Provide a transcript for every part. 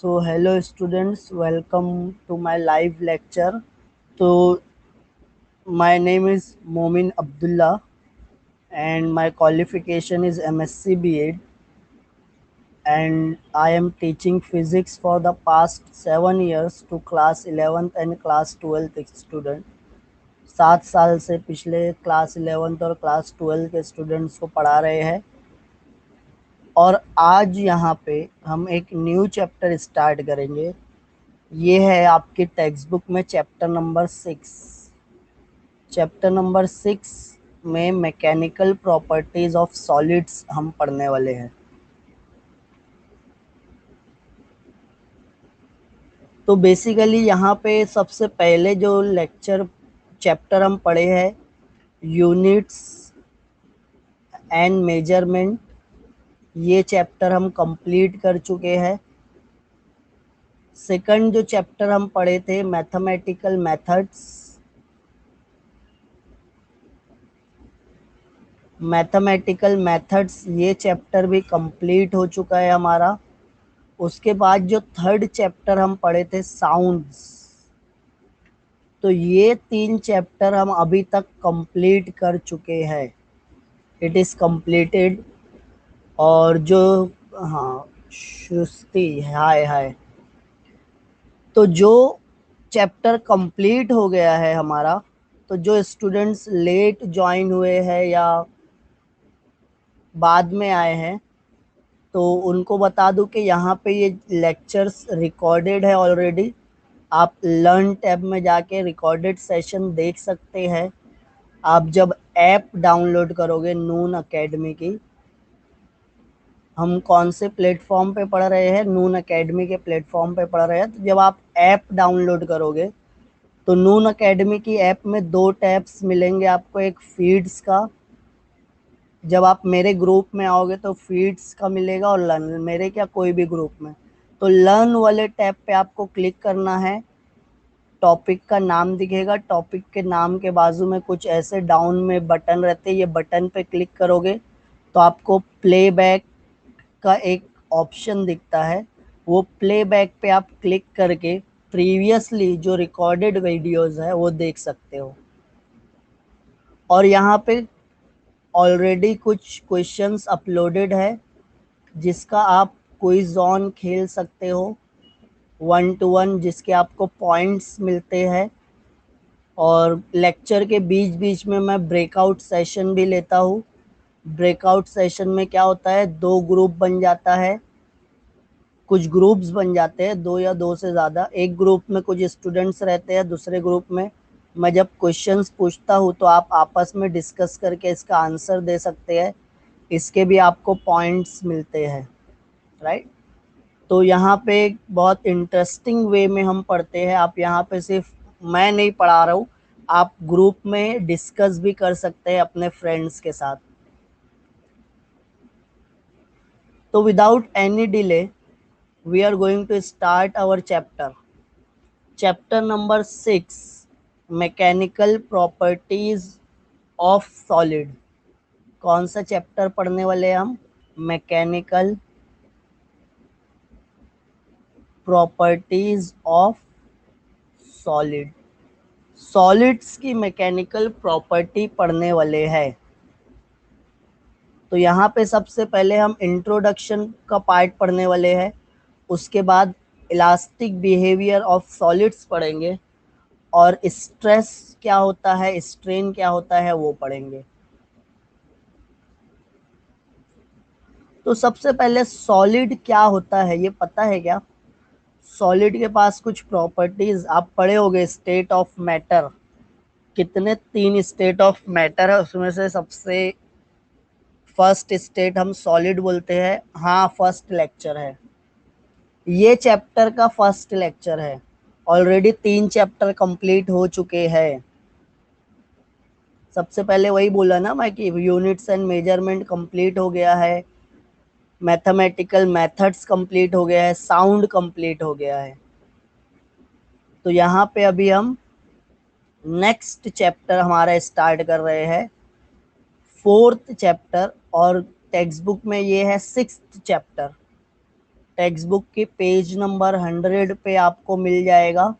So hello students, welcome to my live lecture. So my name is Momin Abdullah and my qualification is MSc B.Ed and I am teaching physics for the past 7 years to class 11th and class 12th student. 7 साल से पिछले class 11th और class 12 के students को पढ़ा रहे हैं और आज यहाँ पे हम एक न्यू चैप्टर स्टार्ट करेंगे। ये है आपकी टेक्स्ट बुक में चैप्टर नंबर 6। चैप्टर नंबर 6 में मैकेनिकल प्रॉपर्टीज ऑफ सॉलिड्स हम पढ़ने वाले हैं। तो बेसिकली यहाँ पे सबसे पहले जो चैप्टर हम पढ़े हैं यूनिट्स एंड मेजरमेंट, ये चैप्टर हम कंप्लीट कर चुके हैं। सेकंड जो चैप्टर हम पढ़े थे मैथमेटिकल मेथड्स, ये चैप्टर भी कंप्लीट हो चुका है हमारा। उसके बाद जो थर्ड चैप्टर हम पढ़े थे साउंड्स, तो ये 3 चैप्टर हम अभी तक कंप्लीट कर चुके हैं। It is completed. और जो हाँ श्रुति हाय हाय, तो जो चैप्टर कंप्लीट हो गया है हमारा, तो जो स्टूडेंट्स लेट ज्वाइन हुए हैं या बाद में आए हैं तो उनको बता दूं कि यहाँ पे ये लेक्चर्स रिकॉर्डेड है ऑलरेडी। आप लर्न टैब में जाके रिकॉर्डेड सेशन देख सकते हैं। आप जब ऐप डाउनलोड करोगे नून एकेडमी की, हम कौन से प्लेटफॉर्म पे पढ़ रहे हैं, नून एकेडमी के प्लेटफॉर्म पे पढ़ रहे हैं। तो जब आप ऐप डाउनलोड करोगे तो नून एकेडमी की ऐप में 2 टैब्स मिलेंगे आपको, एक फीड्स का, जब आप मेरे ग्रुप में आओगे तो फीड्स का मिलेगा, और लर्न मेरे क्या कोई भी ग्रुप में। तो लर्न वाले टैब पे आपको क्लिक करना है। टॉपिक का नाम दिखेगा, टॉपिक के नाम के बाजू में कुछ ऐसे डाउन में बटन रहते हैं, ये बटन पे क्लिक करोगे तो आपको प्लेबैक का एक ऑप्शन दिखता है। वो प्लेबैक पे आप क्लिक करके प्रीवियसली जो रिकॉर्डेड वीडियोस है वो देख सकते हो। और यहाँ पे ऑलरेडी कुछ क्वेश्चंस अपलोडेड है जिसका आप क्विज ऑन खेल सकते हो 1 to 1, जिसके आपको पॉइंट्स मिलते हैं। और लेक्चर के बीच बीच में मैं ब्रेकआउट सेशन भी लेता हूँ। ब्रेकआउट सेशन में क्या होता है, 2 ग्रुप बन जाता है, कुछ ग्रुप्स बन जाते हैं, 2 या 2 से ज़्यादा। एक ग्रुप में कुछ स्टूडेंट्स रहते हैं, दूसरे ग्रुप में मैं जब क्वेश्चंस पूछता हूँ तो आप आपस में डिस्कस करके इसका आंसर दे सकते हैं। इसके भी आपको पॉइंट्स मिलते हैं, राइट। तो यहाँ पे बहुत इंटरेस्टिंग वे में हम पढ़ते हैं। आप यहाँ पे सिर्फ मैं नहीं पढ़ा रहा हूँ, आप ग्रुप में डिस्कस भी कर सकते हैं अपने फ्रेंड्स के साथ। तो without any delay we are going to start our chapter number 6, mechanical properties of solid. कौन सा चैप्टर पढ़ने वाले हैं हम, mechanical properties of solid. Solids की मैकेनिकल प्रॉपर्टी पढ़ने वाले हैं। तो यहाँ पे सबसे पहले हम इंट्रोडक्शन का पार्ट पढ़ने वाले हैं, उसके बाद इलास्टिक बिहेवियर ऑफ सॉलिड्स पढ़ेंगे, और स्ट्रेस क्या होता है, स्ट्रेन क्या होता है वो पढ़ेंगे। तो सबसे पहले सॉलिड क्या होता है ये पता है क्या? सॉलिड के पास कुछ प्रॉपर्टीज आप पढ़े होंगे। स्टेट ऑफ मैटर, कितने 3 स्टेट ऑफ मैटर है, उसमें से सबसे फर्स्ट स्टेट हम सॉलिड बोलते हैं। हाँ, फर्स्ट लेक्चर है, ये चैप्टर का फर्स्ट लेक्चर है। ऑलरेडी 3 चैप्टर कंप्लीट हो चुके हैं। सबसे पहले वही बोला ना मैं कि यूनिट्स एंड मेजरमेंट कंप्लीट हो गया है, मैथमेटिकल मेथड्स कंप्लीट हो गया है, साउंड कंप्लीट हो गया है। तो यहाँ पे अभी हम नेक्स्ट चैप्टर हमारा स्टार्ट कर रहे हैं, 4th चैप्टर, और टेक्स्ट बुक में ये है 6th चैप्टर। टेक्स्ट बुक की पेज नंबर 100 पे आपको मिल जाएगा।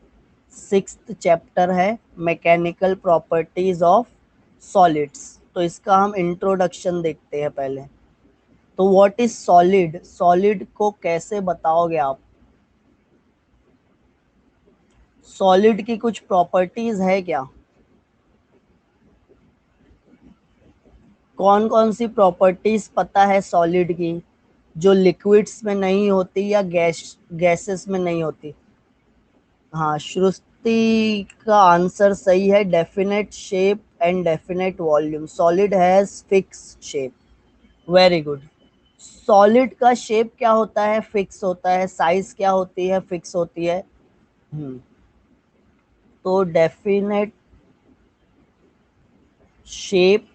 6th चैप्टर है मैकेनिकल प्रॉपर्टीज ऑफ सॉलिड्स। तो इसका हम इंट्रोडक्शन देखते हैं पहले। तो व्हाट इज सॉलिड? सॉलिड को कैसे बताओगे आप? सॉलिड की कुछ प्रॉपर्टीज है क्या? कौन कौन सी प्रॉपर्टीज पता है सॉलिड की, जो लिक्विड्स में नहीं होती या गैसेस में नहीं होती? हाँ, श्रुति का आंसर सही है। Definite shape and definite volume. Solid has fix shape. Very good. Solid का शेप क्या होता है? फिक्स होता है। साइज क्या होती है? फिक्स होती है। तो definite shape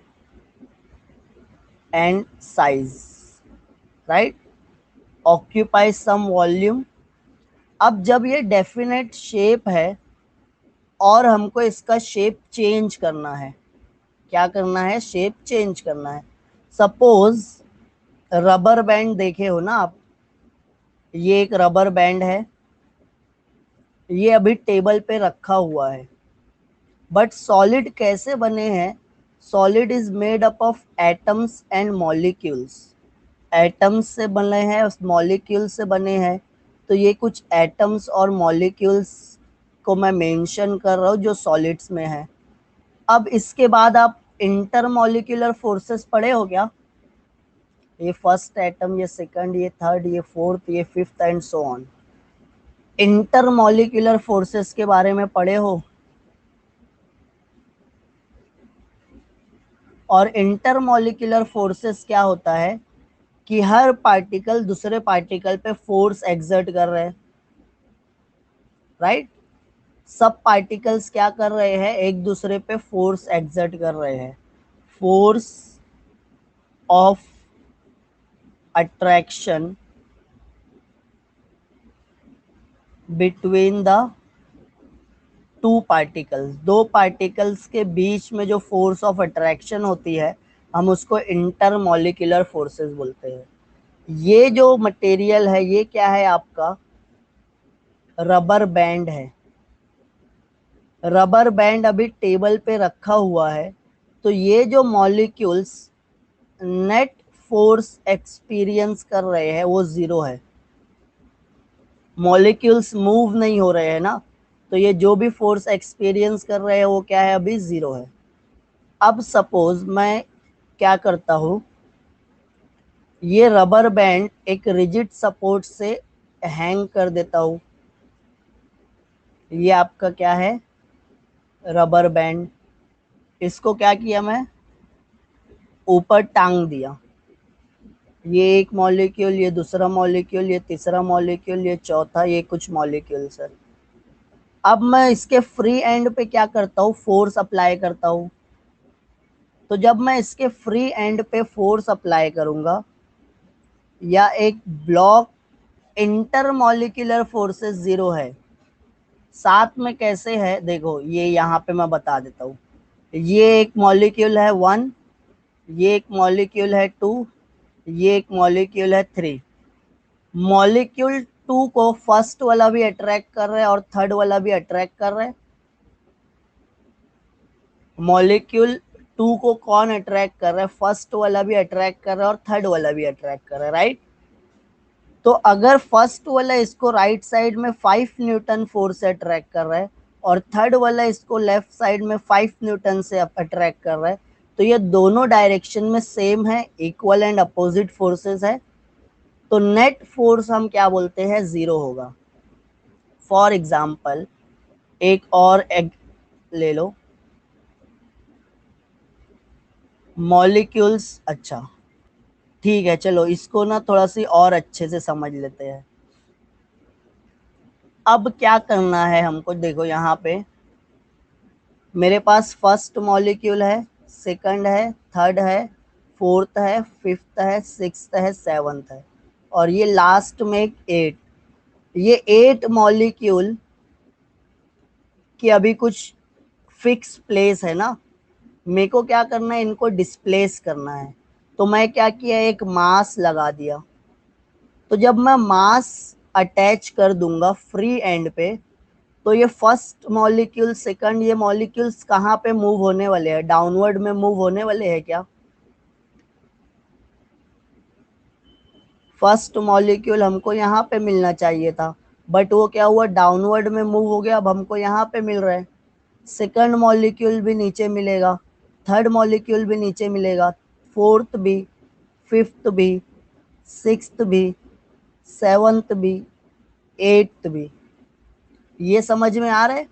and size, right. Occupy some volume. अब जब ये डेफिनेट शेप है और हमको इसका शेप चेंज करना है, क्या करना है? शेप चेंज करना है। सपोज रबर बैंड देखे हो ना आप, ये एक रबर बैंड है, ये अभी टेबल पे रखा हुआ है। बट सॉलिड कैसे बने हैं? Solid is made up of atoms and molecules. Atoms से बने हैं, मॉलिक्यूल से बने हैं। तो ये कुछ एटम्स और मॉलिक्यूल्स को मैं मेंशन कर रहा हूँ जो सॉलिड्स में है। अब इसके बाद आप इंटरमॉलिक्यूलर फोर्सेस पढ़े हो क्या? ये फर्स्ट एटम, ये सेकंड, ये थर्ड, ये फोर्थ, ये fifth and so on. Intermolecular forces के बारे में पढ़े हो? और इंटरमॉलिक्यूलर फोर्सेस क्या होता है कि हर पार्टिकल दूसरे पार्टिकल पे फोर्स एक्सर्ट कर रहे हैं, राइट। सब पार्टिकल्स क्या कर रहे हैं? एक दूसरे पे फोर्स एक्सर्ट कर रहे हैं। Force of attraction between the two particles. दो पार्टिकल्स के बीच में जो फोर्स ऑफ अट्रैक्शन होती है, हम उसको इंटरमॉलिक्यूलर फोर्सेस बोलते हैं। ये जो मटेरियल है, ये क्या है आपका? रबर बैंड है। रबर बैंड अभी टेबल पे रखा हुआ है। तो ये जो मॉलिक्यूल्स नेट फोर्स एक्सपीरियंस कर रहे हैं वो जीरो है। मॉलिक्यूल्स मूव नहीं हो रहे हैं ना, तो ये जो भी फोर्स एक्सपीरियंस कर रहे हैं वो क्या है? अभी जीरो है। अब सपोज मैं क्या करता हूँ, ये रबर बैंड एक रिजिड सपोर्ट से हैंग कर देता हूँ। ये आपका क्या है? Rubber band. इसको क्या किया मैं? ऊपर टांग दिया। ये एक मॉलिक्यूल, ये दूसरा मॉलिक्यूल, ये तीसरा मॉलिक्यूल, ये चौथा, ये कुछ मॉलिक्यूल सर। अब मैं इसके फ्री एंड पे क्या करता हूँ? फोर्स अप्लाई करता हूँ। तो जब मैं इसके फ्री एंड पे फोर्स अप्लाई करूंगा, या एक ब्लॉक, इंटरमॉलिक्यूलर फोर्सेस जीरो है। साथ में कैसे है देखो, ये यहाँ पे मैं बता देता हूँ। ये एक मॉलिक्यूल है 1, ये एक मॉलिक्यूल है 2, ये एक मॉलिक्यूल है 3। मॉलिक्यूल 2 को फर्स्ट वाला भी अट्रैक्ट कर रहा है और थर्ड वाला भी अट्रैक्ट कर रहा है। मॉलिक्यूल 2 को कौन अट्रैक्ट कर रहा है? फर्स्ट वाला भी अट्रैक्ट कर रहा है और थर्ड वाला भी अट्रैक्ट कर रहा है, राइट। तो अगर फर्स्ट वाला इसको राइट साइड में 5 न्यूटन फोर्स से अट्रैक्ट कर रहा है और थर्ड वाला इसको लेफ्ट साइड में 5 न्यूटन से अट्रैक्ट कर रहा है, तो ये दोनों डायरेक्शन में सेम है, इक्वल एंड अपोजिट फोर्सेस है। तो नेट फोर्स हम क्या बोलते हैं? जीरो होगा। फॉर एग्जाम्पल एक और एग ले लो। मॉलिक्यूल्स, अच्छा ठीक है, चलो इसको ना थोड़ा सी और अच्छे से समझ लेते हैं। अब क्या करना है हमको? देखो यहाँ पे मेरे पास फर्स्ट मॉलिक्यूल है, सेकंड है, थर्ड है, फोर्थ है, फिफ्थ है, सिक्स्थ है, सेवंथ है, और ये लास्ट में एक 8। ये 8 मॉलिक्यूल की अभी कुछ फिक्स प्लेस है ना। मेरे को क्या करना है? इनको डिस्प्लेस करना है। तो मैं क्या किया? एक मास लगा दिया। तो जब मैं मास अटैच कर दूंगा फ्री एंड पे, तो ये फर्स्ट मॉलिक्यूल सेकंड, ये मॉलिक्यूल्स कहाँ पे मूव होने वाले हैं? डाउनवर्ड में मूव होने वाले हैं क्या? फर्स्ट मॉलिक्यूल हमको यहाँ पे मिलना चाहिए था, बट वो क्या हुआ, डाउनवर्ड में मूव हो गया, अब हमको यहाँ पे मिल रहा है। सेकंड मॉलिक्यूल भी नीचे मिलेगा, थर्ड मॉलिक्यूल भी नीचे मिलेगा, फोर्थ भी, फिफ्थ भी, सिक्स्थ भी, सेवंथ भी, एट्थ भी। ये समझ में आ रहा है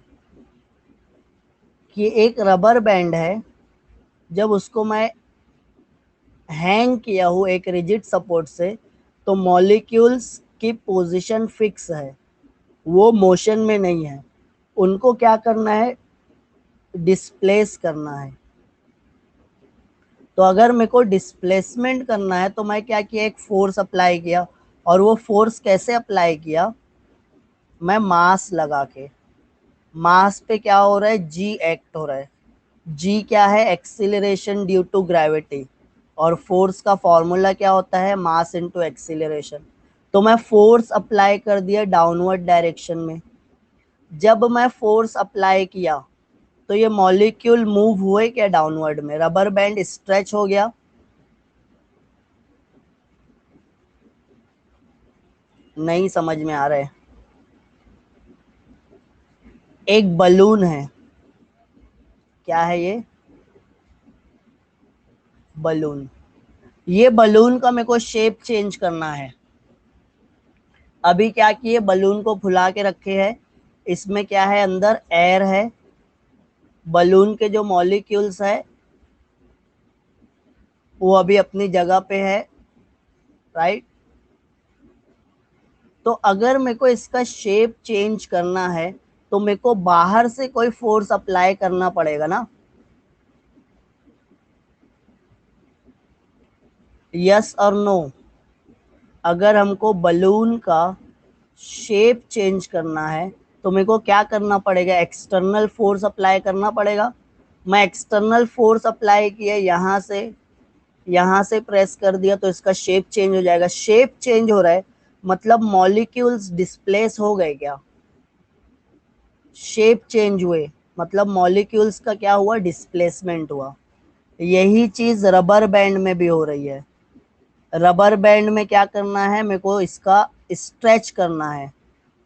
कि एक रबर बैंड है, जब उसको मैं हैंग किया हूँ एक रिजिड सपोर्ट से, तो मॉलिक्यूल्स की पोजीशन फिक्स है, वो मोशन में नहीं है। उनको क्या करना है, डिस्प्लेस करना है। तो अगर मेरे को डिस्प्लेसमेंट करना है तो मैं क्या किया, एक फोर्स अप्लाई किया। और वो फोर्स कैसे अप्लाई किया, मैं मास लगा के। मास पे क्या हो रहा है, जी एक्ट हो रहा है। जी क्या है, एक्सीलरेशन ड्यू टू ग्रेविटी। और फोर्स का फॉर्मूला क्या होता है, मास इनटू एक्सीलरेशन। तो मैं फोर्स अप्लाई कर दिया डाउनवर्ड डायरेक्शन में। जब मैं फोर्स अप्लाई किया तो ये मॉलिक्यूल मूव हुए क्या डाउनवर्ड में, रबर बैंड स्ट्रेच हो गया। नहीं समझ में आ रहा है? एक बलून है, क्या है ये, बलून। ये बलून का मेरे को शेप चेंज करना है। अभी क्या किए, बलून को फुला के रखे है, इसमें क्या है, अंदर एयर है। बलून के जो मॉलिक्यूल्स है वो अभी अपनी जगह पे है, राइट। तो अगर मेरे को इसका शेप चेंज करना है तो मेरे को बाहर से कोई फोर्स अप्लाई करना पड़ेगा ना। यस और नो? अगर हमको बलून का शेप चेंज करना है तो मेरे को क्या करना पड़ेगा, एक्सटर्नल फोर्स अप्लाई करना पड़ेगा। मैं एक्सटर्नल फोर्स अप्लाई किया, यहाँ से प्रेस कर दिया तो इसका शेप चेंज हो जाएगा। शेप चेंज हो रहा है मतलब मॉलिक्यूल्स डिस्प्लेस हो गए क्या, शेप चेंज हुए मतलब मॉलिक्यूल्स का क्या हुआ, डिस्प्लेसमेंट हुआ। यही चीज रबर बैंड में भी हो रही है। रबर बैंड में क्या करना है, मेरे को इसका स्ट्रेच करना है,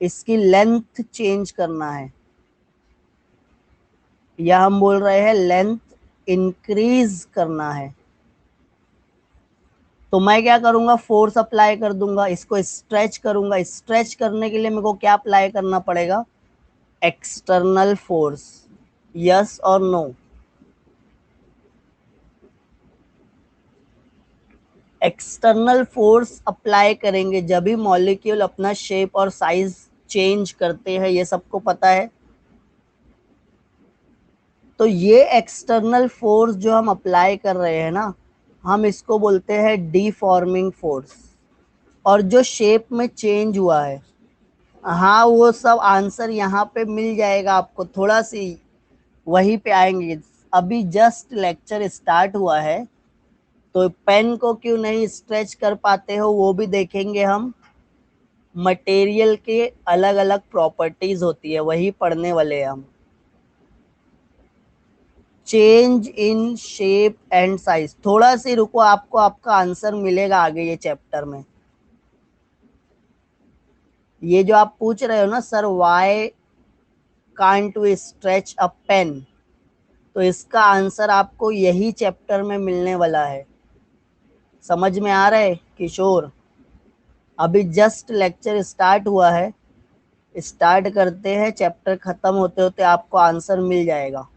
इसकी लेंथ चेंज करना है, या हम बोल रहे हैं लेंथ इंक्रीज करना है। तो मैं क्या करूंगा, फोर्स अप्लाई कर दूंगा, इसको स्ट्रेच करूंगा। स्ट्रेच करने के लिए मेरे को क्या अप्लाई करना पड़ेगा, एक्सटर्नल फोर्स। यस और नो? एक्सटर्नल फोर्स अप्लाई करेंगे जब भी मॉलिक्यूल अपना शेप और साइज चेंज करते हैं, ये सबको पता है। तो ये एक्सटर्नल फोर्स जो हम अप्लाई कर रहे हैं ना, हम इसको बोलते हैं डीफॉर्मिंग फोर्स। और जो शेप में चेंज हुआ है, हाँ वो सब आंसर यहाँ पे मिल जाएगा आपको, थोड़ा सी वहीं पे आएंगे। अभी जस्ट लेक्चर स्टार्ट हुआ है, तो पेन को क्यों नहीं स्ट्रेच कर पाते हो वो भी देखेंगे हम। मटेरियल के अलग अलग प्रॉपर्टीज होती है, वही पढ़ने वाले हैं हम। Change in shape and size, थोड़ा सी रुको, आपको आपका आंसर मिलेगा आगे ये चैप्टर में। ये जो आप पूछ रहे हो ना sir, why can't we stretch a pen, तो इसका आंसर आपको यही चैप्टर में मिलने वाला है। समझ में आ रहा है किशोर? अभी जस्ट लेक्चर स्टार्ट हुआ है, स्टार्ट करते हैं, चैप्टर खत्म होते होते आपको आंसर मिल जाएगा।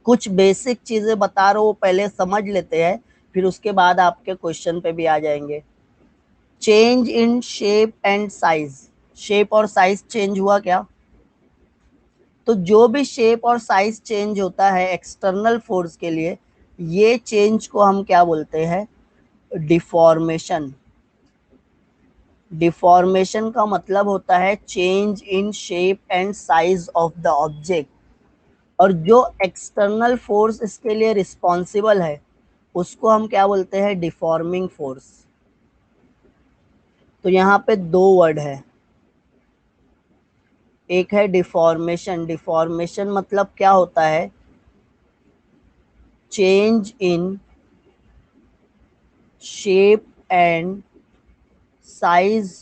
कुछ बेसिक चीजें बता रहा हूँ, वो पहले समझ लेते हैं, फिर उसके बाद आपके क्वेश्चन पे भी आ जाएंगे। Change in shape and size, shape और साइज चेंज हुआ क्या? तो जो भी शेप और साइज चेंज होता है एक्सटर्नल फोर्स के लिए, ये चेंज को हम क्या बोलते हैं, डिफॉर्मेशन। डिफॉर्मेशन का मतलब होता है change in shape and size of the object. और जो एक्सटर्नल फोर्स इसके लिए रिस्पॉन्सिबल है, उसको हम क्या बोलते हैं, डिफॉर्मिंग फोर्स। तो यहाँ पे दो वर्ड है, एक है डिफॉर्मेशन। डिफॉर्मेशन मतलब क्या होता है, change in shape and size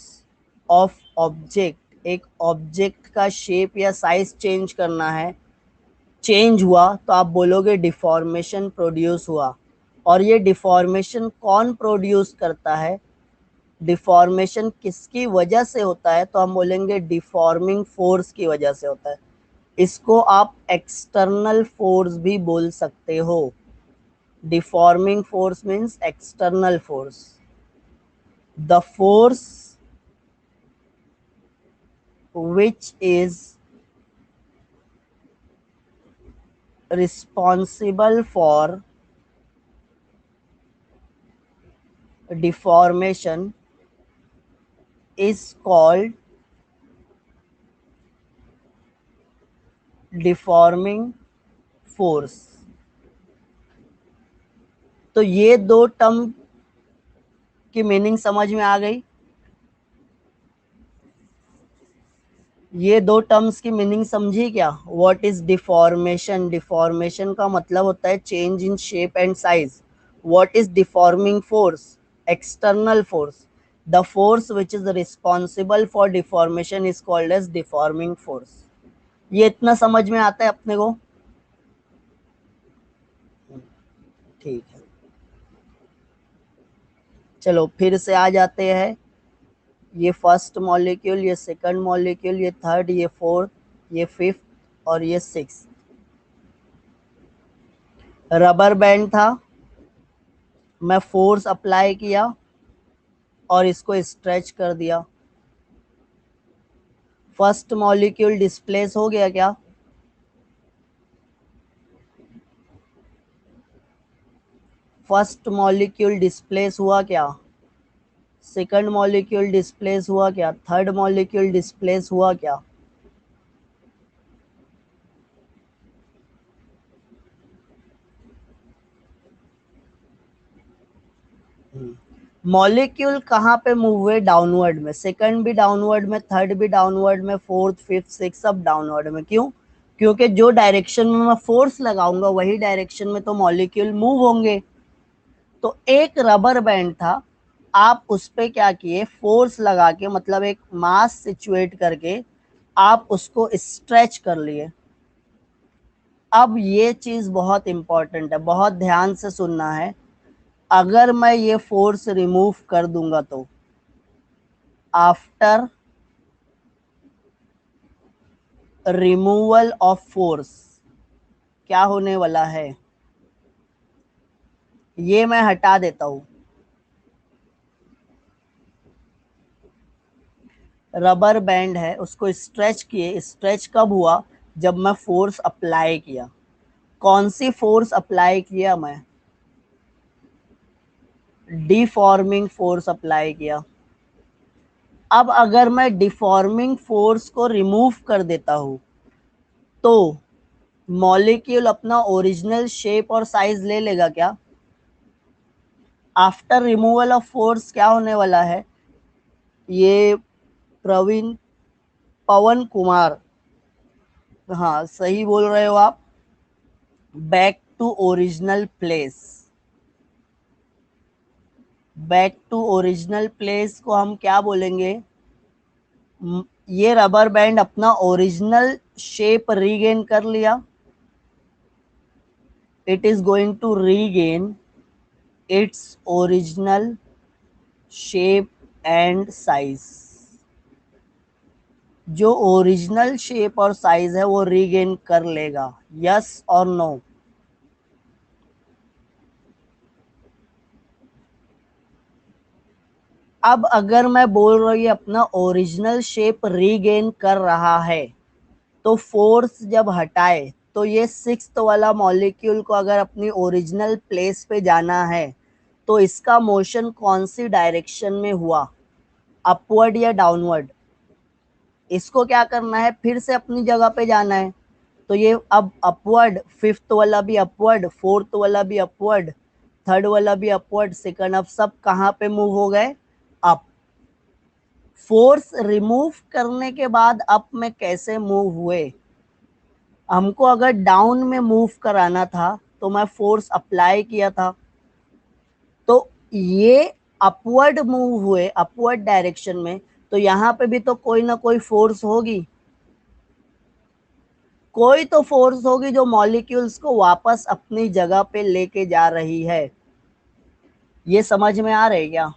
of object. एक ऑब्जेक्ट का शेप या साइज चेंज करना है, चेंज हुआ तो आप बोलोगे डिफॉर्मेशन प्रोड्यूस हुआ। और ये डिफॉर्मेशन कौन प्रोड्यूस करता है, डिफॉर्मेशन किसकी वजह से होता है, तो हम बोलेंगे डिफॉर्मिंग फोर्स की वजह से होता है। इसको आप एक्सटर्नल फोर्स भी बोल सकते हो। Deforming force means external force. The force which is responsible for deformation is called deforming force। तो ये दो टर्म की मीनिंग समझ में आ गई। ये दो टर्म्स की मीनिंग समझी क्या। व्हाट इज डिफॉर्मेशन, डिफॉर्मेशन का मतलब होता है change in shape and size. What is deforming force, external force. The force which is responsible for deformation is called as deforming force. ये इतना समझ में आता है अपने को, ठीक है। चलो फिर से आ जाते हैं, ये फर्स्ट मॉलिक्यूल, ये सेकंड मॉलिक्यूल, ये थर्ड, ये फोर्थ, ये फिफ्थ और ये सिक्स। रबर बैंड था, मैं फोर्स अप्लाई किया और इसको स्ट्रेच कर दिया। फर्स्ट मॉलिक्यूल डिस्प्लेस हो गया क्या, फर्स्ट मॉलिक्यूल डिस्प्लेस हुआ क्या, सेकंड मॉलिक्यूल डिस्प्लेस हुआ क्या, थर्ड मॉलिक्यूल डिस्प्लेस हुआ क्या। मॉलिक्यूल कहाँ पे मूव हुए, डाउनवर्ड में। सेकंड भी डाउनवर्ड में, थर्ड भी डाउनवर्ड में, फोर्थ फिफ्थ सिक्स सब डाउनवर्ड में। क्यों, क्योंकि जो डायरेक्शन में मैं फोर्स लगाऊंगा वही डायरेक्शन में तो मॉलिक्यूल मूव होंगे। तो एक रबर बैंड था, आप उस पे क्या किए, फोर्स लगा के, मतलब एक मास सिचुएट करके आप उसको स्ट्रेच कर लिए। अब ये चीज बहुत इंपॉर्टेंट है, बहुत ध्यान से सुनना है। अगर मैं ये फोर्स रिमूव कर दूंगा तो आफ्टर रिमूवल ऑफ फोर्स क्या होने वाला है, ये मैं हटा देता हूं। रबर बैंड है, उसको स्ट्रेच किए, स्ट्रेच कब हुआ, जब मैं फोर्स अप्लाई किया। कौन सी फोर्स अप्लाई किया, मैं डिफॉर्मिंग फोर्स अप्लाई किया। अब अगर मैं डिफॉर्मिंग फोर्स को रिमूव कर देता हूं तो मॉलिक्यूल अपना ओरिजिनल शेप और साइज ले लेगा क्या। आफ्टर रिमूवल ऑफ फोर्स क्या होने वाला है, ये प्रवीण, पवन कुमार, हाँ सही बोल रहे हो आप, back to original place. Back to original place को हम क्या बोलेंगे, ये रबर बैंड अपना ओरिजिनल शेप रीगेन कर लिया। It is going to regain its original shape and size. जो ओरिजिनल शेप और साइज है वो रीगेन कर लेगा, यस और नो। अब अगर मैं बोल रहा हूँ ये अपना ओरिजिनल शेप रीगेन कर रहा है, तो फोर्स जब हटाए तो ये सिक्स्थ वाला मॉलिक्यूल को अगर अपनी ओरिजिनल प्लेस पे जाना है तो इसका मोशन कौन सी डायरेक्शन में हुआ, अपवर्ड या डाउनवर्ड। इसको क्या करना है, फिर से अपनी जगह पे जाना है। तो ये अब अपवर्ड, फिफ्थ वाला भी अपवर्ड, फोर्थ वाला भी अपवर्ड, थर्ड वाला भी अपवर्ड, सेकंड, अब सब कहाँ पे मूव हो गए, अप। फोर्स रिमूव करने के बाद अप में कैसे मूव हुए, हमको अगर डाउन में मूव कराना था तो मैं फोर्स अप्लाई किया था, तो ये अपवर्ड मूव हुए अपवर्ड डायरेक्शन में, तो यहां पे भी तो कोई ना कोई फोर्स होगी, कोई तो फोर्स होगी जो मॉलिक्यूल्स को वापस अपनी जगह पे लेके जा रही है। ये समझ में आ रही है क्या?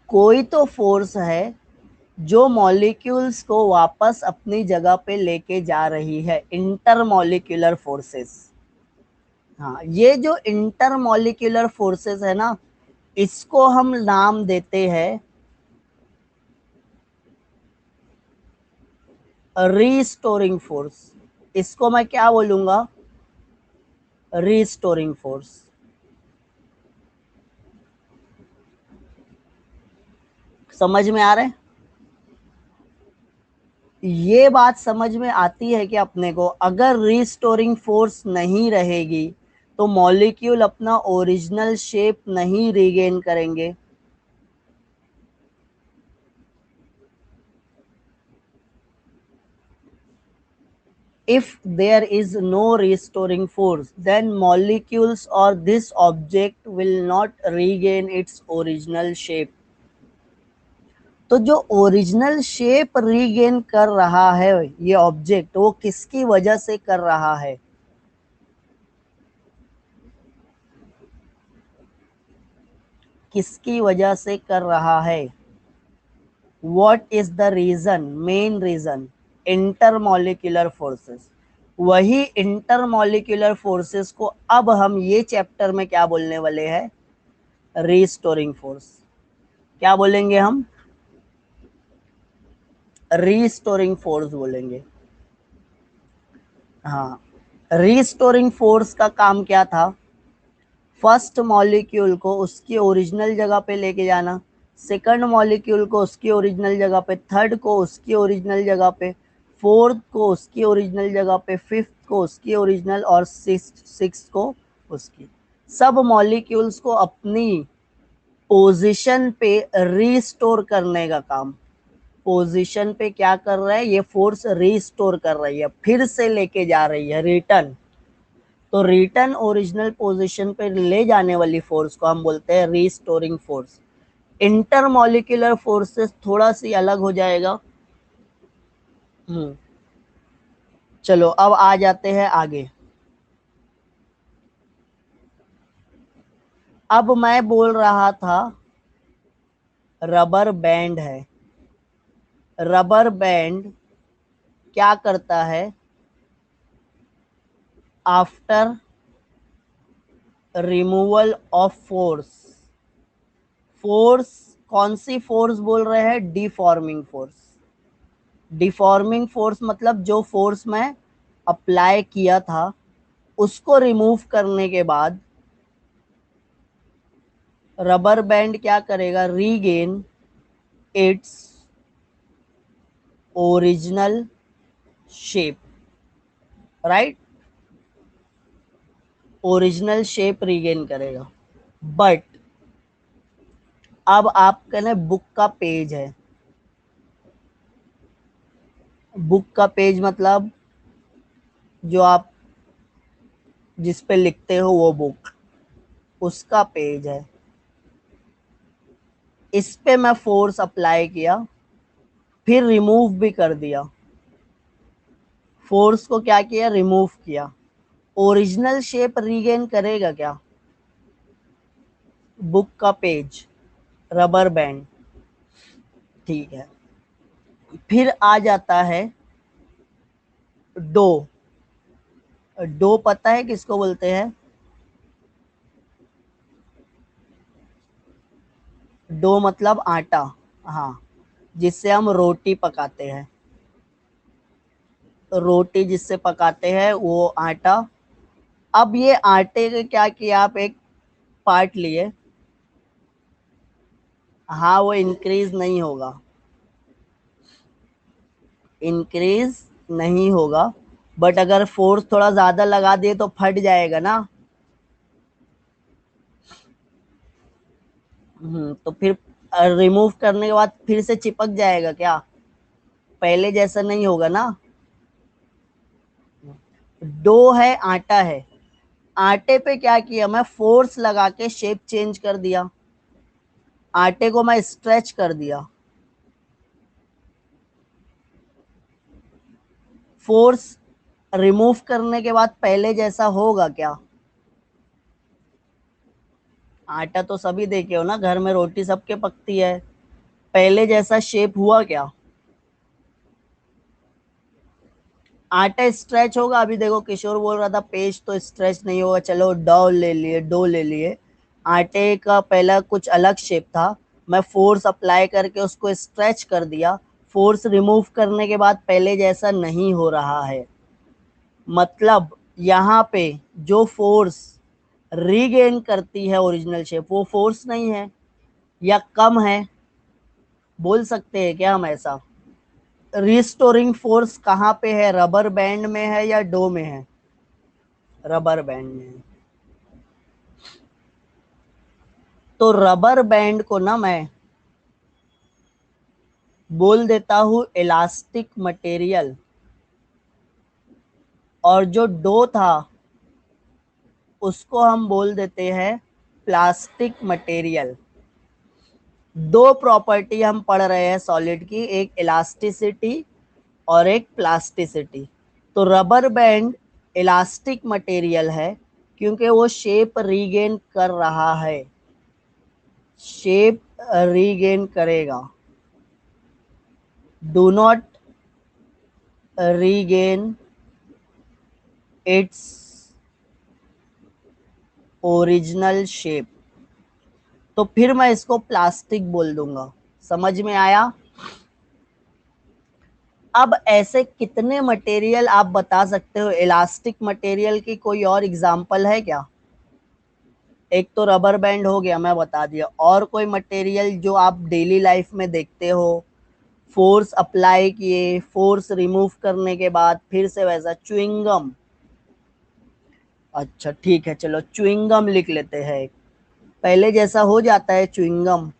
कोई तो फोर्स है जो मॉलिक्यूल्स को वापस अपनी जगह पे लेके जा रही है, इंटरमॉलिक्यूलर फोर्सेस। हाँ, ये जो इंटरमॉलिक्यूलर फोर्सेस है ना, इसको हम नाम देते हैं रीस्टोरिंग फोर्स। इसको मैं क्या बोलूंगा? Restoring force. समझ में आ रहा है? ये बात समझ में आती है कि अपने को अगर रीस्टोरिंग फोर्स नहीं रहेगी तो मॉलिक्यूल अपना ओरिजिनल शेप नहीं रीगेन करेंगे। If there is no restoring force, then molecules or this object will not regain its original shape. तो जो ओरिजिनल शेप रीगेन कर रहा है ये ऑब्जेक्ट, वो किसकी वजह से कर रहा है? किसकी वजह से कर रहा है? What is the reason, main reason? Intermolecular forces. वही इंटरमॉलिक्यूलर फोर्सेस को अब हम ये चैप्टर में क्या बोलने वाले हैं? Restoring force. क्या बोलेंगे हम? रीस्टोरिंग फोर्स बोलेंगे। हाँ, रीस्टोरिंग फोर्स का काम क्या था? फर्स्ट मॉलिक्यूल को उसकी ओरिजिनल जगह पे लेके जाना, सेकंड मॉलिक्यूल को उसकी ओरिजिनल जगह पे, थर्ड को उसकी ओरिजिनल जगह पे, फोर्थ को उसकी ओरिजिनल जगह पे, फिफ्थ को उसकी ओरिजिनल, और सिक्स को उसकी। सब मॉलिक्यूल्स को अपनी पोजीशन पे रीस्टोर करने का काम। पोजीशन पे क्या कर रहा है? ये फोर्स रीस्टोर कर रही है, फिर से लेके जा रही है, रिटर्न। तो रिटर्न ओरिजिनल पोजीशन पे ले जाने वाली फोर्स को हम बोलते हैं रीस्टोरिंग फोर्स। इंटरमॉलिक्यूलर फोर्सेस थोड़ा सी अलग हो जाएगा। चलो अब आ जाते हैं आगे। अब मैं बोल रहा था रबर बैंड है। रबर बैंड क्या करता है? After removal of force, force, कौन सी फोर्स बोल रहे हैं? Deforming force. डिफॉर्मिंग फोर्स मतलब जो फोर्स मैं अप्लाई किया था उसको रिमूव करने के बाद रबर बैंड क्या करेगा? Regain its original shape. Right, original shape regain करेगा। बट अब आपका ना बुक का पेज है, बुक का पेज मतलब जो आप जिस पे लिखते हो वो बुक, उसका पेज है। इस पे मैं फोर्स अप्लाई किया, फिर रिमूव भी कर दिया। फोर्स को क्या किया? रिमूव किया। ओरिजिनल शेप रीगेन करेगा क्या? बुक का पेज, रबर बैंड। ठीक है, फिर आ जाता है डो। डो पता है किसको बोलते हैं? डो मतलब आटा। हाँ, जिससे हम रोटी पकाते हैं। रोटी जिससे पकाते हैं वो आटा। अब ये आटे के क्या किया? आप एक पार्ट लिए, हाँ वो इंक्रीज नहीं होगा, इंक्रीज नहीं होगा। बट अगर फोर्स थोड़ा ज्यादा लगा दिए तो फट जाएगा ना। तो फिर रिमूव करने के बाद फिर से चिपक जाएगा क्या? पहले जैसा नहीं होगा ना। डो है, आटा है। आटे पे क्या किया मैं, फोर्स लगा के शेप चेंज कर दिया। आटे को मैं स्ट्रेच कर दिया। फोर्स रिमूव करने के बाद पहले जैसा होगा क्या? आटा तो सभी देखे हो ना, घर में रोटी सबके पकती है। पहले जैसा शेप हुआ क्या? आटा स्ट्रेच होगा। अभी देखो किशोर बोल रहा था पेज तो स्ट्रेच नहीं होगा, चलो डो ले लिए। आटे का पहला कुछ अलग शेप था, मैं फोर्स अप्लाई करके उसको स्ट्रेच कर दिया। फोर्स रिमूव करने के बाद पहले जैसा नहीं हो रहा है। मतलब यहाँ पे जो फोर्स रीगेन करती है ओरिजिनल शेप, वो फोर्स नहीं है या कम है, बोल सकते हैं क्या हम ऐसा? रिस्टोरिंग फोर्स कहाँ पे है, रबर बैंड में है या डो में है? रबर बैंड में है। तो रबर बैंड को ना मैं बोल देता हूं इलास्टिक मटेरियल, और जो डो था उसको हम बोल देते हैं प्लास्टिक मटेरियल। दो प्रॉपर्टी हम पढ़ रहे हैं सॉलिड की, एक इलास्टिसिटी और एक प्लास्टिसिटी। तो रबर बैंड इलास्टिक मटेरियल है क्योंकि वो शेप रीगेन कर रहा है, शेप रीगेन करेगा। Do not regain its original shape. तो फिर मैं इसको प्लास्टिक बोल दूंगा। समझ में आया? अब ऐसे कितने मटेरियल आप बता सकते हो इलास्टिक मटेरियल की? कोई और एग्जांपल है क्या? एक तो रबर बैंड हो गया, मैं बता दिया। और कोई मटेरियल जो आप डेली लाइफ में देखते हो, फोर्स अप्लाई किए, फोर्स रिमूव करने के बाद फिर से वैसा? च्युइंगम। अच्छा ठीक है, चलो च्युइंगम लिख लेते हैं। पहले जैसा हो जाता है च्युइंगम।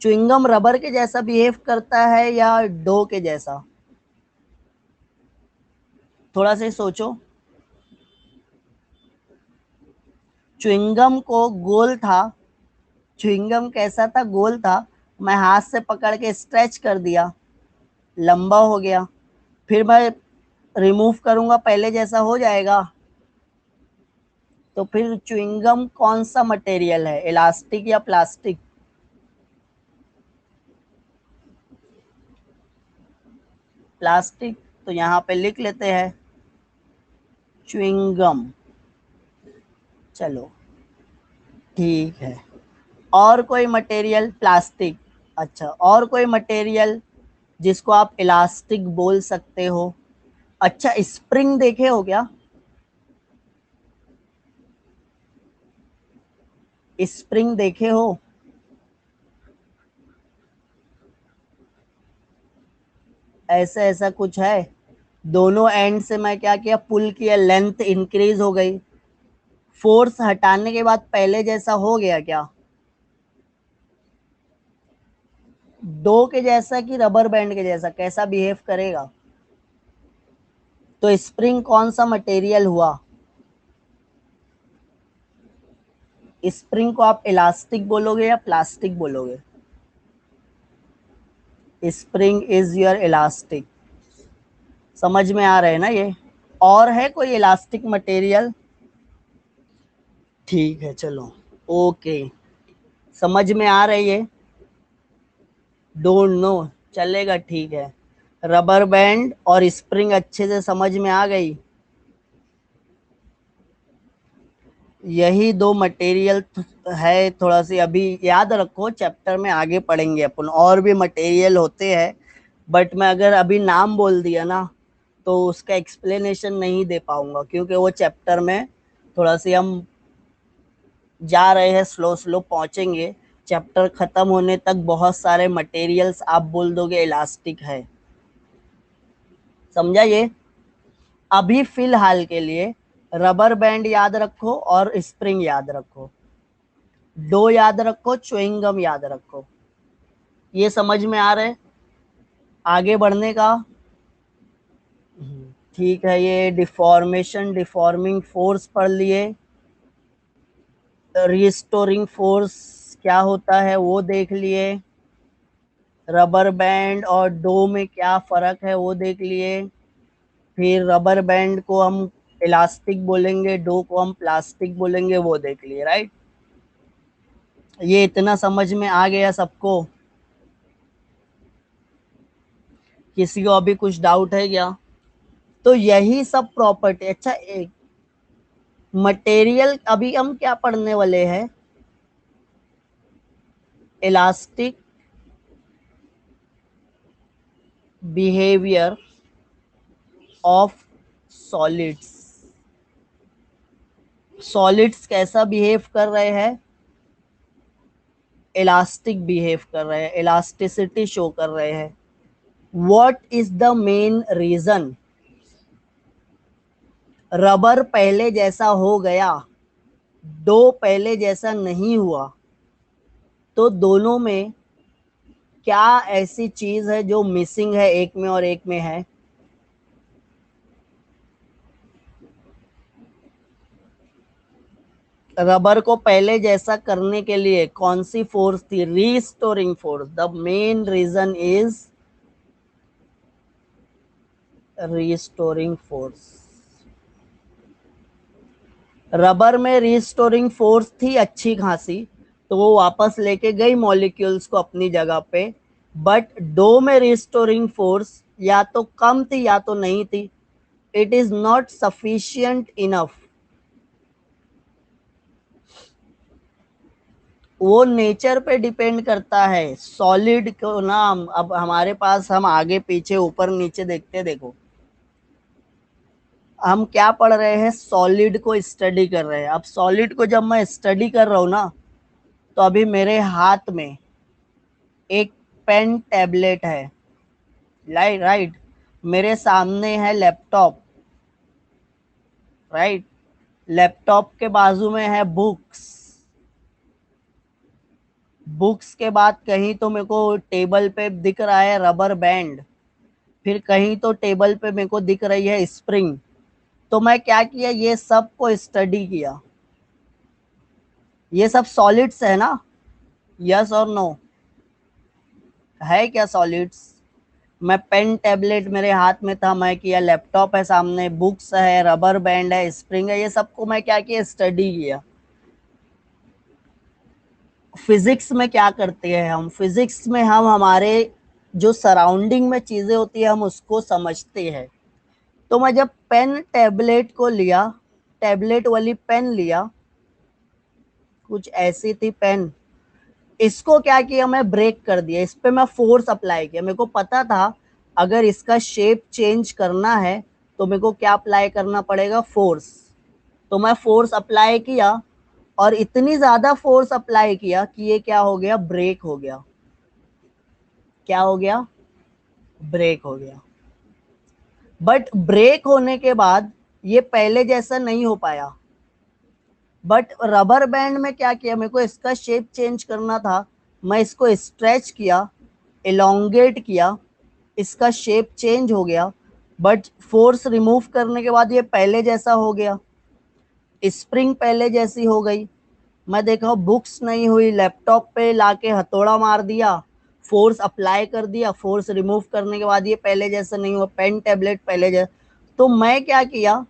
च्युइंगम रबर के जैसा बिहेव करता है या डो के जैसा? थोड़ा सा सोचो। च्युइंगम को गोल था, च्युइंगम कैसा था, गोल था। मैं हाथ से पकड़ के स्ट्रेच कर दिया, लंबा हो गया। फिर मैं रिमूव करूंगा, पहले जैसा हो जाएगा। तो फिर च्युइंगम कौन सा मटेरियल है, इलास्टिक या प्लास्टिक? प्लास्टिक। तो यहाँ पे लिख लेते हैं च्युइंगम। चलो ठीक है। और कोई मटेरियल? प्लास्टिक। अच्छा, और कोई मटेरियल जिसको आप इलास्टिक बोल सकते हो? अच्छा, स्प्रिंग देखे हो क्या? स्प्रिंग देखे हो? ऐसा ऐसा कुछ है। दोनों एंड से मैं क्या किया, पुल किया, लेंथ इंक्रीज हो गई। फोर्स हटाने के बाद पहले जैसा हो गया क्या? डो के जैसा कि रबर बैंड के जैसा, कैसा बिहेव करेगा? तो स्प्रिंग कौन सा मटेरियल हुआ? स्प्रिंग को आप इलास्टिक बोलोगे या प्लास्टिक बोलोगे? Spring is your elastic. समझ में आ रहे हैं ना ये? और है कोई इलास्टिक मटेरियल? ठीक है चलो, ओके। समझ में आ रही है? डोंट नो, चलेगा, ठीक है। रबर बैंड और स्प्रिंग अच्छे से समझ में आ गई। यही दो मटेरियल है, थोड़ा सी अभी याद रखो, चैप्टर में आगे पढ़ेंगे अपन, और भी मटेरियल होते हैं। बट मैं अगर अभी नाम बोल दिया ना तो उसका एक्सप्लेनेशन नहीं दे पाऊंगा, क्योंकि वो चैप्टर में थोड़ा सी हम जा रहे हैं, स्लो स्लो पहुंचेंगे। चैप्टर खत्म होने तक बहुत सारे मटेरियल्स आप बोल दोगे इलास्टिक है। समझा ये? अभी फिलहाल के लिए रबर बैंड याद रखो और स्प्रिंग याद रखो। डो याद रखो, च्युइंगम याद रखो। ये समझ में आ रहा है आगे बढ़ने का? ठीक है, ये डिफॉर्मेशन डिफॉर्मिंग फोर्स पढ़ लिए। रिस्टोरिंग फोर्स क्या होता है वो देख लिए। रबर बैंड और डो में क्या फर्क है वो देख लिए। फिर रबर बैंड को हम इलास्टिक बोलेंगे, डो को हम प्लास्टिक बोलेंगे, वो देख लिए, राइट। ये इतना समझ में आ गया सबको? किसी को अभी कुछ डाउट है क्या? तो यही सब प्रॉपर्टी। अच्छा, एक मटेरियल अभी हम क्या पढ़ने वाले हैं? Elastic behaviour of solids. Solids कैसा बिहेव कर रहे हैं? इलास्टिक बिहेव कर रहे हैं, इलास्टिसिटी शो कर रहे हैं। What is the main reason? Rubber पहले जैसा हो गया, डो पहले जैसा नहीं हुआ, तो दोनों में क्या ऐसी चीज है जो मिसिंग है एक में और एक में है? रबर को पहले जैसा करने के लिए कौन सी फोर्स थी? Restoring force. The main reason is restoring force. Rubber में रीस्टोरिंग फोर्स थी अच्छी खासी, तो वो वापस लेके गई मॉलिक्यूल्स को अपनी जगह पे। बट डो में रीस्टोरिंग फोर्स या तो कम थी या तो नहीं थी। It is not sufficient enough. वो नेचर पे डिपेंड करता है सॉलिड को ना। अब हमारे पास हम आगे पीछे ऊपर नीचे देखते, देखो हम क्या पढ़ रहे हैं? सॉलिड को स्टडी कर रहे हैं। अब सॉलिड को जब मैं स्टडी कर रहा हूं ना, तो अभी मेरे हाथ में एक पेन टैबलेट है, राइट राइट। मेरे सामने है लैपटॉप, राइट। लैपटॉप के बाजू में है बुक्स। बुक्स के बाद कहीं तो मेरे को टेबल पे दिख रहा है रबर बैंड। फिर कहीं तो टेबल पे मेरे को दिख रही है स्प्रिंग। तो मैं क्या किया, ये सब को स्टडी किया। ये सब सॉलिड्स है ना? यस और नो? है क्या सॉलिड्स? मैं पेन टैबलेट मेरे हाथ में था, मैं किया, लैपटॉप है सामने, बुक्स है, रबर बैंड है, स्प्रिंग है, ये सबको मैं क्या किया? स्टडी किया। फिजिक्स में क्या करते हैं हम? फिजिक्स में हम हमारे जो सराउंडिंग में चीजें होती है हम उसको समझते हैं। तो मैं जब पेन टैबलेट को लिया, टैबलेट वाली पेन लिया, कुछ ऐसी थी पेन, इसको क्या किया, मैं ब्रेक कर दिया, इस पे मैं फोर्स अप्लाई किया। मेरे को पता था अगर इसका शेप चेंज करना है तो मेरे को क्या अप्लाई करना पड़ेगा? फोर्स। तो मैं फोर्स अप्लाई किया, और इतनी ज्यादा फोर्स अप्लाई किया कि ये क्या हो गया? ब्रेक हो गया। क्या हो गया? ब्रेक हो गया। बट ब्रेक होने के बाद ये पहले जैसा नहीं हो पाया। बट रबर बैंड में क्या किया, मेरे को इसका शेप चेंज करना था, मैं इसको स्ट्रेच किया, एलोंगेट किया, इसका शेप चेंज हो गया। बट फोर्स रिमूव करने के बाद ये पहले जैसा हो गया, स्प्रिंग पहले जैसी हो गई। मैं देखा बुक्स नहीं हुई, लैपटॉप पे लाके हथौड़ा मार दिया, फोर्स अप्लाई कर दिया, फोर्स रिमूव करने के बाद ये पहले जैसा नहीं हुआ, पेन टैबलेट पहले जैसा। तो मैं क्या किया,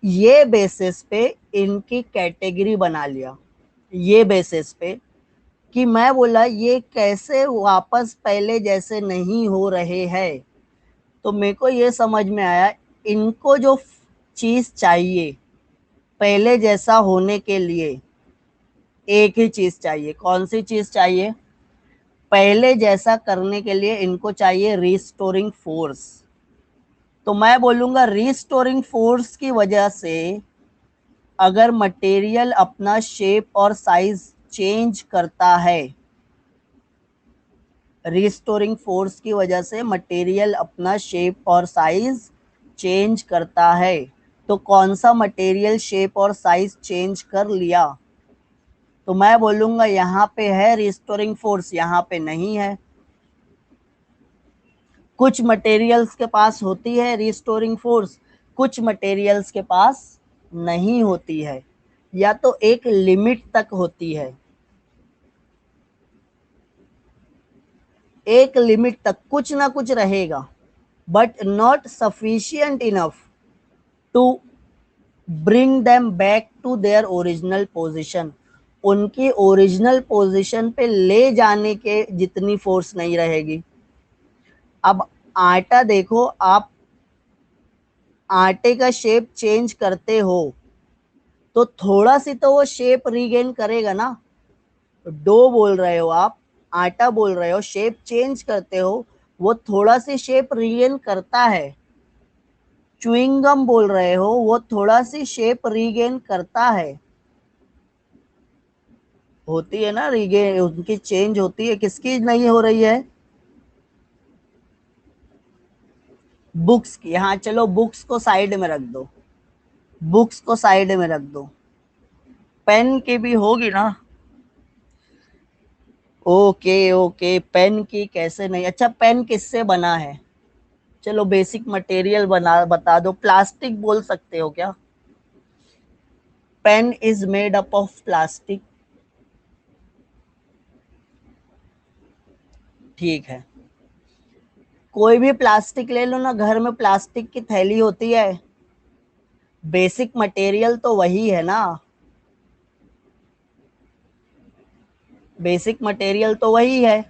ये बेसिस पे इनकी कैटेगरी बना लिया। ये बेसिस पे कि मैं बोला ये कैसे वापस पहले जैसे नहीं हो रहे हैं। तो मेरे को ये समझ में आया, इनको जो चीज चाहिए पहले जैसा होने के लिए, एक ही चीज चाहिए। कौन सी चीज चाहिए? पहले जैसा करने के लिए इनको चाहिए रिस्टोरिंग फोर्स। तो मैं बोलूंगा रिस्टोरिंग फोर्स की वजह से अगर मटेरियल अपना शेप और साइज चेंज करता है, रिस्टोरिंग फोर्स की वजह से मटेरियल अपना शेप और साइज चेंज करता है, तो कौन सा मटेरियल शेप और साइज चेंज कर लिया? तो मैं बोलूंगा यहाँ पे है रिस्टोरिंग फोर्स, यहाँ पे नहीं है। कुछ मटेरियल्स के पास होती है रिस्टोरिंग फोर्स, कुछ मटेरियल्स के पास नहीं होती है, या तो एक लिमिट तक होती है। एक लिमिट तक कुछ ना कुछ रहेगा, but not sufficient enough to bring them back to their original position. उनकी ओरिजिनल पोजीशन पे ले जाने के जितनी फोर्स नहीं रहेगी। अब आटा देखो, आप आटे का शेप चेंज करते हो तो थोड़ा सी तो वो शेप रीगेन करेगा ना। डो बोल रहे हो आप, आटा बोल रहे हो, शेप चेंज करते हो, वो थोड़ा सी शेप रीगेन करता है। च्युइंगम बोल रहे हो, वो थोड़ा सी शेप रीगेन करता है। होती है ना रीगेन, उनकी चेंज होती है, किसकी नहीं हो रही है? बुक्स की। हाँ चलो बुक्स को साइड में रख दो, बुक्स को साइड में रख दो, पेन की भी होगी ना। ओके ओके, पेन की कैसे नहीं? अच्छा पेन किससे बना है? चलो बेसिक मटेरियल बना बता दो, प्लास्टिक बोल सकते हो क्या? Pen is made up of plastic. ठीक है, कोई भी प्लास्टिक ले लो ना, घर में प्लास्टिक की थैली होती है, बेसिक मटेरियल तो वही है ना। बेसिक मटेरियल तो वही है,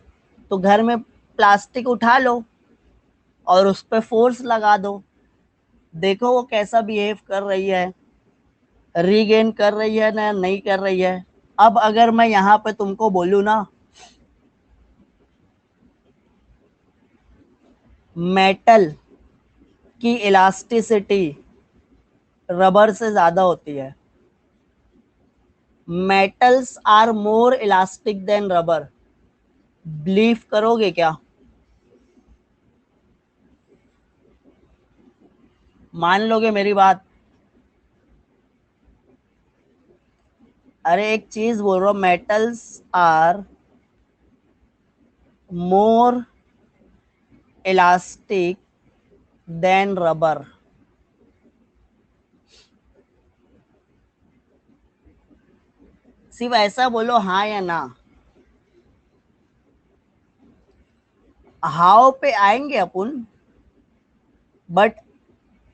तो घर में प्लास्टिक उठा लो और उस पर फोर्स लगा दो, देखो वो कैसा बिहेव कर रही है, रीगेन कर रही है ना नहीं कर रही है। अब अगर मैं यहाँ पे तुमको बोलूँ ना, मेटल की इलास्टिसिटी रबर से ज्यादा होती है। Metals are more elastic than rubber. Believe करोगे क्या? मान लोगे मेरी बात? अरे एक चीज बोल रहा हूँ, metals are more elastic than rubber. सिर्फ ऐसा बोलो हाँ या ना। हाव पे आएंगे अपन, बट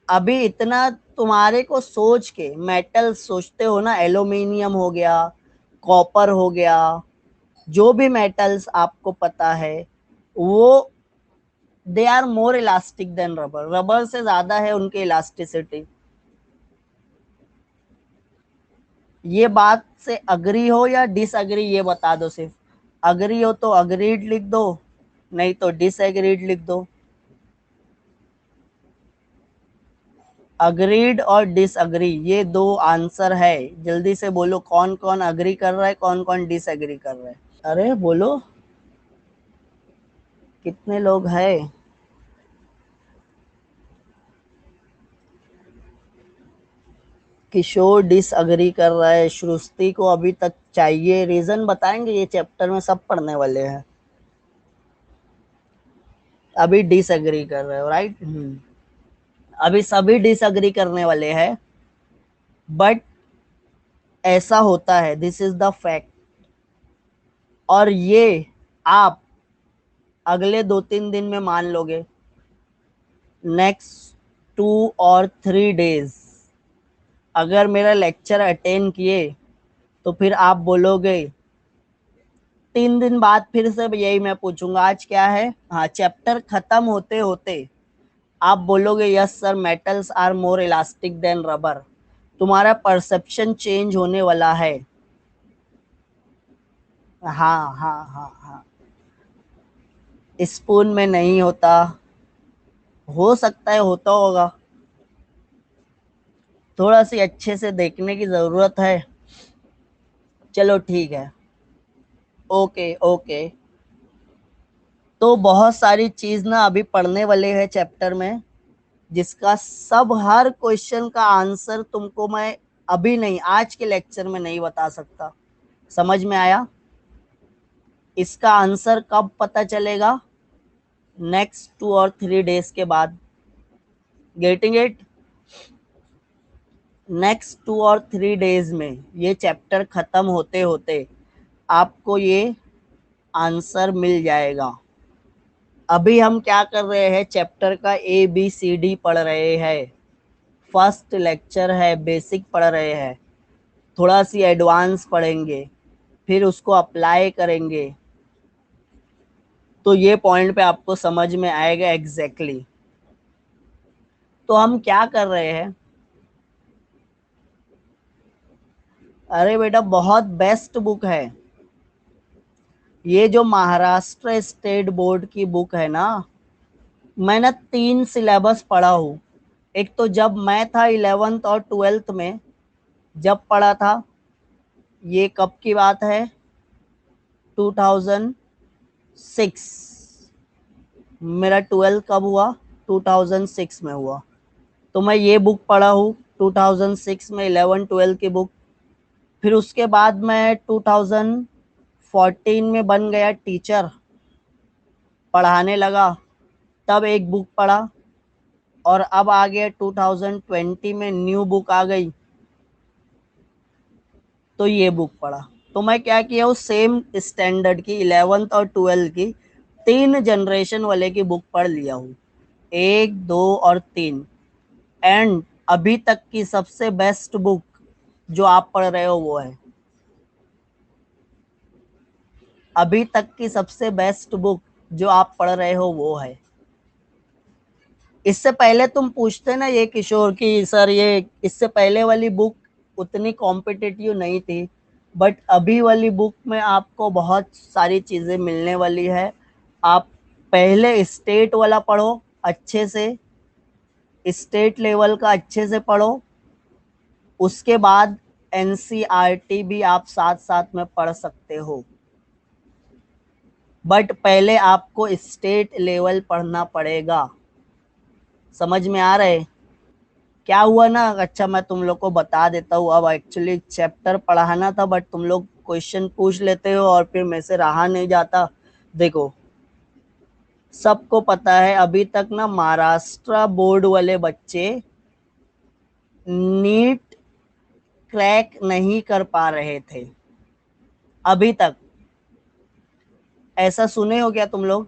अभी इतना तुम्हारे को सोच के, मेटल सोचते हो ना, एल्यूमिनियम हो गया, कॉपर हो गया, जो भी मेटल्स आपको पता है, वो they are more elastic than rubber. Rubber से ज्यादा है उनकी इलास्टिसिटी। ये बात से अग्री हो या डिसअग्री ये बता दो सिर्फ। अग्री हो तो अग्रीड लिख दो, नहीं तो डिसएग्रीड लिख दो। अग्रीड और डिसअग्री ये दो आंसर है, जल्दी से बोलो कौन कौन अग्री कर रहा है, कौन कौन डिसएग्री कर रहा है। अरे बोलो, कितने लोग हैं? किशोर डिसअग्री कर रहा है, श्रुति को अभी तक चाहिए, रीजन बताएंगे, ये चैप्टर में सब पढ़ने वाले हैं। अभी डिसएग्री कर रहे हो, राइट? अभी सभी डिसएग्री करने वाले हैं, बट ऐसा होता है, दिस इज द फैक्ट। और ये आप अगले 2-3 दिन में मान लोगे, नेक्स्ट 2 और 3 डेज अगर मेरा लेक्चर अटेंड किए तो फिर आप बोलोगे, 3 दिन बाद फिर से यही मैं पूछूंगा आज क्या है, हाँ चैप्टर खत्म होते होते आप बोलोगे yes sir metals are more elastic than rubber. तुम्हारा परसेप्शन चेंज होने वाला है। हाँ हाँ हाँ हाँ, स्पून में नहीं होता, हो सकता है होता होगा, थोड़ा सी अच्छे से देखने की जरूरत है। चलो ठीक है, ओके ओके। तो बहुत सारी चीज ना अभी पढ़ने वाले हैं चैप्टर में, जिसका सब हर क्वेश्चन का आंसर तुमको मैं अभी नहीं, आज के लेक्चर में नहीं बता सकता। समझ में आया? इसका आंसर कब पता चलेगा? नेक्स्ट 2 और 3 डेज के बाद। Getting it? नेक्स्ट 2 और 3 डेज में ये चैप्टर खत्म होते होते आपको ये आंसर मिल जाएगा। अभी हम क्या कर रहे हैं, चैप्टर का ABCD पढ़ रहे हैं। फर्स्ट लेक्चर है, बेसिक पढ़ रहे हैं, थोड़ा सी एडवांस पढ़ेंगे, फिर उसको अप्लाई करेंगे, तो ये पॉइंट पे आपको समझ में आएगा एग्जैक्टली। तो हम क्या कर रहे हैं, अरे बेटा बहुत बेस्ट बुक है ये, जो महाराष्ट्र स्टेट बोर्ड की बुक है ना। मैंने 3 सिलेबस पढ़ा हूँ। एक तो जब मैं था 11th और 12th में, जब पढ़ा था, ये कब की बात है, 2006। मेरा 12th कब हुआ, 2006 में हुआ। तो मैं ये बुक पढ़ा हूँ 2006 में, 11-12 की बुक। फिर उसके बाद मैं 2014 में बन गया टीचर, पढ़ाने लगा, तब एक बुक पढ़ा। और अब आ गया 2020 में न्यू बुक आ गई, तो ये बुक पढ़ा। तो मैं क्या किया हूँ, सेम स्टैंडर्ड की 11th और 12th की 3 जनरेशन वाले की बुक पढ़ लिया हूँ, 1, 2 और 3। एंड अभी तक की सबसे बेस्ट बुक जो आप पढ़ रहे हो वो है, अभी तक की सबसे बेस्ट बुक जो आप पढ़ रहे हो वो है। इससे पहले तुम पूछते ना ये किशोर की सर ये इससे पहले वाली बुक उतनी कॉम्पिटिटिव नहीं थी, बट अभी वाली बुक में आपको बहुत सारी चीजें मिलने वाली है। आप पहले स्टेट वाला पढ़ो अच्छे से, स्टेट लेवल का अच्छे से पढ़ो, उसके बाद NCERT भी आप साथ साथ में पढ़ सकते हो, बट पहले आपको स्टेट लेवल पढ़ना पड़ेगा। समझ में आ रहे? क्या हुआ ना, अच्छा मैं तुम लोग को बता देता हूँ। अब एक्चुअली चैप्टर पढ़ाना था, बट तुम लोग क्वेश्चन पूछ लेते हो और फिर मेरे से रहा नहीं जाता। देखो, सबको पता है अभी तक ना महाराष्ट्र बोर्ड वाले बच्चे नीट क्रैक नहीं कर पा रहे थे अभी तक। ऐसा सुने हो क्या तुम लोग?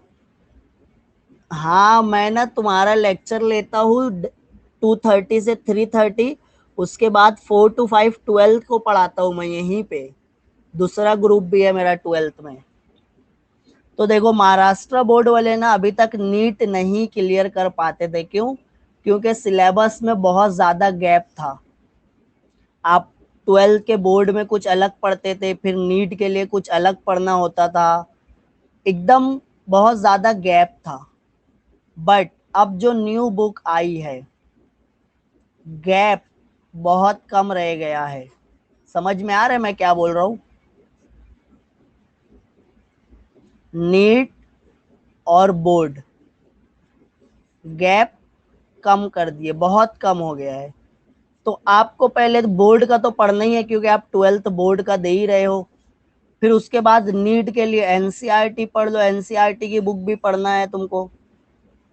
हाँ, मैं ना तुम्हारा लेक्चर लेता हूँ 2:30 से 3:30, उसके बाद 4 to 5 12th को पढ़ाता हूँ मैं यहीं पे। दूसरा ग्रुप भी है मेरा 12th में। तो देखो, महाराष्ट्र बोर्ड वाले ना अभी तक नीट नहीं क्लियर कर पाते थे। क्यों? क्योंकि सिलेबस में बहुत ज्यादा गैप था। आप 12th के बोर्ड में कुछ अलग पढ़ते थे, फिर नीट के लिए कुछ अलग पढ़ना होता था, एकदम बहुत ज्यादा गैप था। बट अब जो न्यू बुक आई है, गैप बहुत कम रह गया है। समझ में आ रहा है मैं क्या बोल रहा हूँ? नीट और बोर्ड गैप कम कर दिए, बहुत कम हो गया है। तो आपको पहले बोर्ड का तो पढ़ना ही है, क्योंकि आप 12th बोर्ड का दे ही रहे हो। फिर उसके बाद नीट के लिए NCERT पढ़ लो, NCERT की बुक भी पढ़ना है तुमको।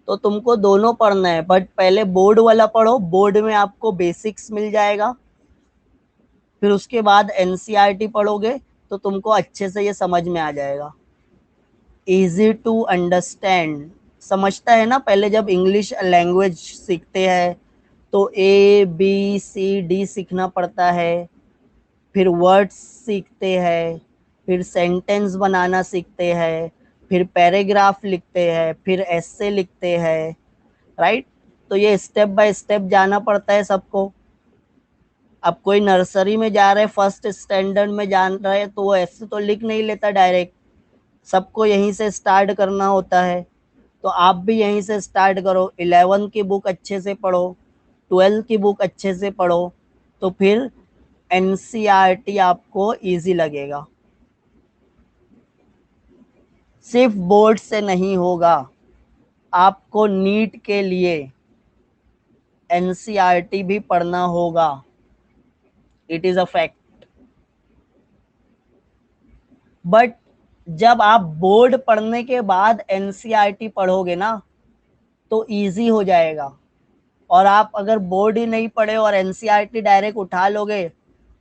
तो तुमको दोनों पढ़ना है, बट पहले बोर्ड वाला पढ़ो, बोर्ड में आपको बेसिक्स मिल जाएगा। फिर उसके बाद NCERT पढ़ोगे तो तुमको अच्छे से ये समझ में आ जाएगा। इजी टू अंडरस्टैंड, समझता है ना। पहले जब इंग्लिश लैंग्वेज सीखते हैं तो ABCD सीखना पड़ता है, फिर वर्ड्स सीखते हैं, फिर सेंटेंस बनाना सीखते हैं, फिर पैराग्राफ लिखते हैं, फिर एस्से लिखते हैं, राइट। तो ये स्टेप बाय स्टेप जाना पड़ता है सबको। अब कोई नर्सरी में जा रहे हैं, फर्स्ट स्टैंडर्ड में जान रहे हैं, तो वो ऐसे तो लिख नहीं लेता डायरेक्ट, सबको यहीं से स्टार्ट करना होता है। तो आप भी यहीं से स्टार्ट करो, 11 की बुक अच्छे से पढ़ो, 12 की बुक अच्छे से पढ़ो, तो फिर NCERT आपको इजी लगेगा। सिर्फ बोर्ड से नहीं होगा, आपको नीट के लिए NCERT भी पढ़ना होगा। It is a fact. But जब आप बोर्ड पढ़ने के बाद एनसीईआरटी पढ़ोगे ना तो इजी हो जाएगा। और आप अगर बोर्ड ही नहीं पढ़े और एनसीईआरटी डायरेक्ट उठा लोगे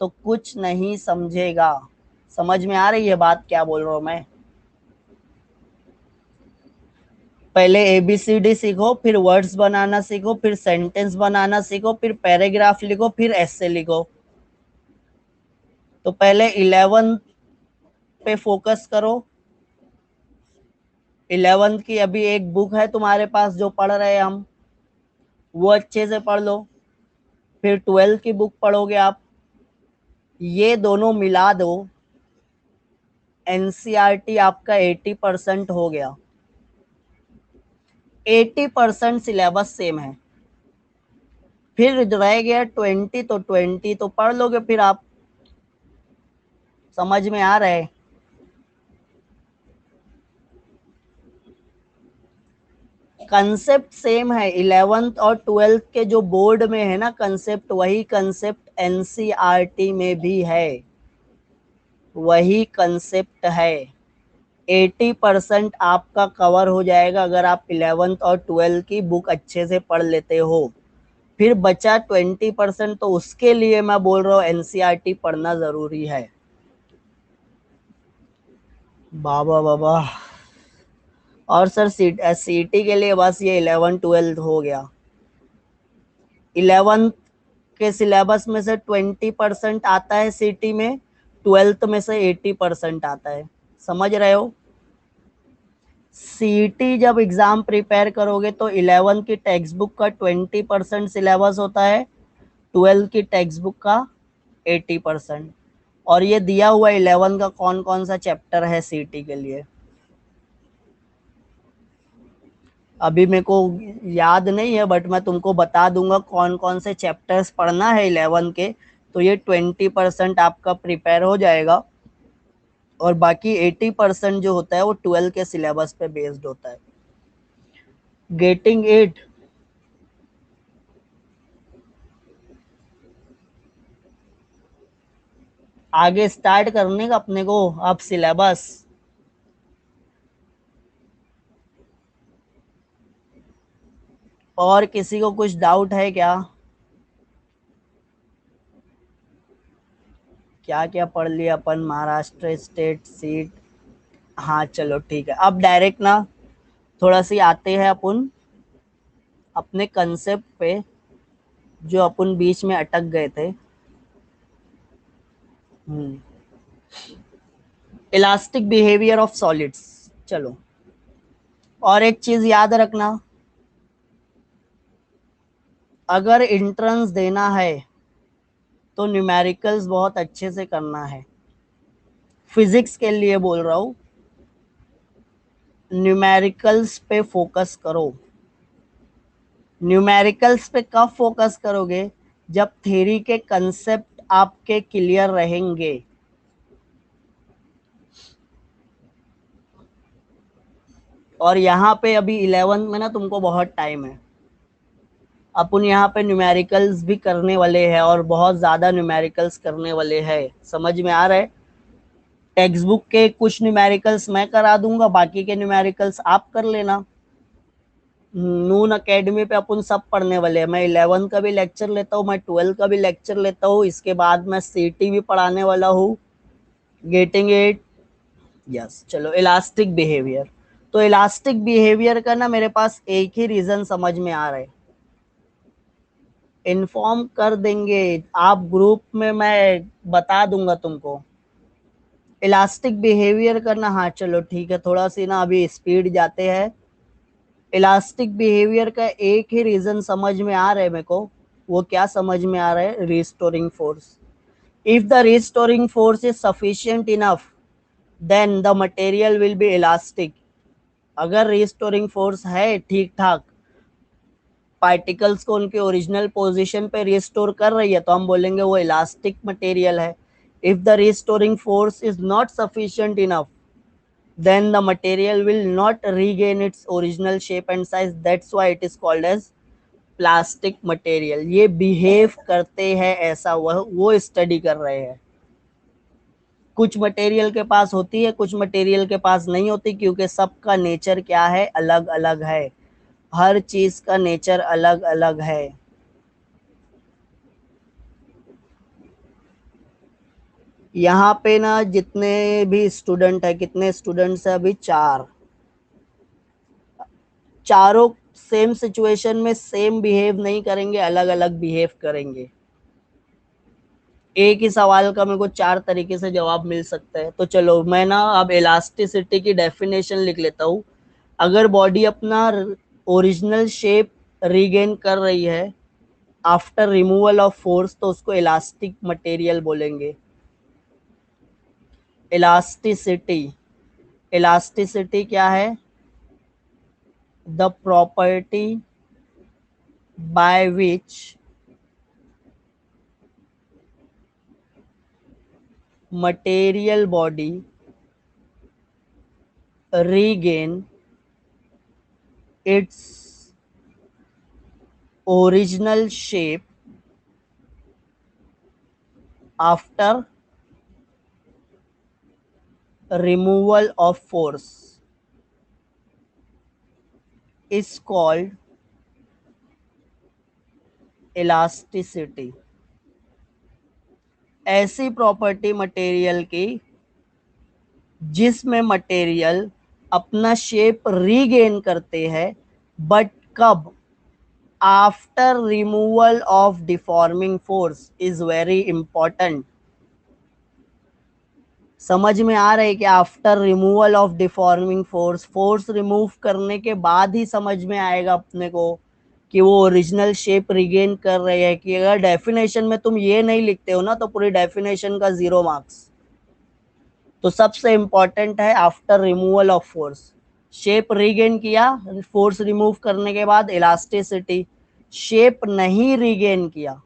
तो कुछ नहीं समझेगा। समझ में आ रही है बात क्या बोल रहा हूं मैं? पहले एबीसीडी सीखो, फिर वर्ड्स बनाना सीखो, फिर सेंटेंस बनाना सीखो, फिर पैराग्राफ लिखो, फिर एस्से लिखो। तो पहले 11 पे फोकस करो। 11 की अभी एक बुक है तुम्हारे पास जो पढ़ रहे हैं हम, वो अच्छे से पढ़ लो। फिर 12 की बुक पढ़ोगे आप। ये दोनों मिला दो, एनसीईआरटी आपका 80% हो गया। 80% सिलेबस सेम है। फिर रह गया 20, तो 20 तो पढ़ लोगे फिर आप। समझ में आ रहा है? कंसेप्ट सेम है। 11th और 12th के जो बोर्ड में है ना कंसेप्ट, वही कंसेप्ट एनसीईआरटी में भी है। वही कंसेप्ट है। 80% आपका कवर हो जाएगा अगर आप 11th और 12th की बुक अच्छे से पढ़ लेते हो। फिर बचा 20%, तो उसके लिए मैं बोल रहा हूँ एनसीईआरटी पढ़ना जरूरी है। बाबा बाबा। और सर सीटी के लिए बस ये 11 12 हो गया। 11 के सिलेबस में से 20% आता है सीटी में, 12th में से 80% आता है। समझ रहे हो? सीटी जब एग्जाम प्रिपेयर करोगे तो 11 की टेक्स्ट बुक का 20% सिलेबस होता है, 12 की टेक्स्ट बुक का 80%। और ये दिया हुआ 11 का कौन कौन सा चैप्टर है सीटी के लिए। अभी मेरे को याद नहीं है, बट मैं तुमको बता दूंगा कौन कौन से चैप्टर्स पढ़ना है 11 के। तो ये 20% आपका प्रिपेयर हो जाएगा। और बाकी 80% जो होता है वो 12 के सिलेबस पे बेस्ड होता है। Getting it? आगे स्टार्ट करने का अपने को अब सिलेबस। और किसी को कुछ डाउट है क्या? क्या क्या पढ़ लिया अपन? Maharashtra state seat. हाँ चलो ठीक है, अब डायरेक्ट ना थोड़ा सी आते हैं अपन अपने कंसेप्ट पे, जो अपन बीच में अटक गए थे। Elastic behaviour of solids. चलो, और एक चीज याद रखना, अगर इंट्रेंस देना है तो न्यूमेरिकल्स बहुत अच्छे से करना है। फिजिक्स के लिए बोल रहा हूँ, न्यूमेरिकल्स पे फोकस करो। न्यूमेरिकल्स पे कब फोकस करोगे? जब थ्योरी के कंसेप्ट आपके क्लियर रहेंगे। और यहाँ पे अभी 11 में ना तुमको बहुत टाइम है। अपन यहाँ पे न्यूमेरिकल्स भी करने वाले हैं और बहुत ज्यादा न्यूमेरिकल्स करने वाले हैं। समझ में आ रहा है? टेक्स्ट बुक के कुछ न्यूमेरिकल्स मैं करा दूंगा, बाकी के न्यूमेरिकल्स आप कर लेना। नून अकेडमी पे अपन सब पढ़ने वाले हैं। मैं 11 का भी लेक्चर लेता हूँ, मैं 12 का भी लेक्चर लेता हूँ, इसके बाद मैं सीटी भी पढ़ाने वाला हूँ। Getting it? यस। चलो, इलास्टिक बिहेवियर। तो इलास्टिक बिहेवियर का ना मेरे पास एक ही रीजन समझ में आ रहा है। इन्फॉर्म कर देंगे आप ग्रुप में, मैं बता दूंगा तुमको। इलास्टिक बिहेवियर करना, हाँ चलो ठीक है, थोड़ा सी ना अभी स्पीड जाते हैं। इलास्टिक बिहेवियर का एक ही रीजन समझ में आ रहा है मेरे को। वो क्या समझ में आ रहा है? Restoring force. If the restoring force is sufficient enough, then the material will be elastic. अगर रिस्टोरिंग फोर्स है ठीक ठाक, पार्टिकल्स को उनके ओरिजिनल पोजीशन पे रिस्टोर कर रही है, तो हम बोलेंगे वो इलास्टिक मटेरियल है। If the restoring force is not sufficient enough, then the material will not regain its original shape and size. That's why it is called as plastic material. ये बिहेव करते हैं ऐसा, वह वो स्टडी कर रहे हैं। कुछ मटेरियल के पास होती है, कुछ मटेरियल के पास नहीं होती, क्योंकि सबका नेचर क्या है, अलग अलग है। हर चीज का नेचर अलग अलग है। यहाँ पे ना जितने भी स्टूडेंट है, कितने स्टूडेंट्स है अभी, चार। चारों सेम सिचुएशन में सेम बिहेव नहीं करेंगे, अलग अलग बिहेव करेंगे। एक ही सवाल का मेरे को चार तरीके से जवाब मिल सकता है। तो चलो मैं ना अब इलास्टिसिटी की डेफिनेशन लिख लेता हूँ। अगर बॉडी अपना ओरिजिनल शेप रीगेन कर रही है आफ्टर रिमूवल ऑफ फोर्स, तो उसको इलास्टिक मटेरियल बोलेंगे। इलास्टिसिटी, इलास्टिसिटी क्या है? The property by which material body regain its original shape after removal of force is called elasticity। ऐसी प्रॉपर्टी मटेरियल की जिसमें मटेरियल अपना शेप रीगेन करते हैं, बट कब? After removal of deforming force is very important. समझ में आ रहा है कि after removal of deforming force, force remove करने के बाद ही समझ में आएगा अपने को कि वो ओरिजिनल शेप रिगेन कर रहे हैं। कि अगर डेफिनेशन में तुम ये नहीं लिखते हो ना, तो पूरी डेफिनेशन का 0 मार्क्स। तो सबसे इंपॉर्टेंट है after removal of force, shape regain किया फोर्स रिमूव करने के बाद, इलास्टिसिटी। शेप नहीं रीगेन किया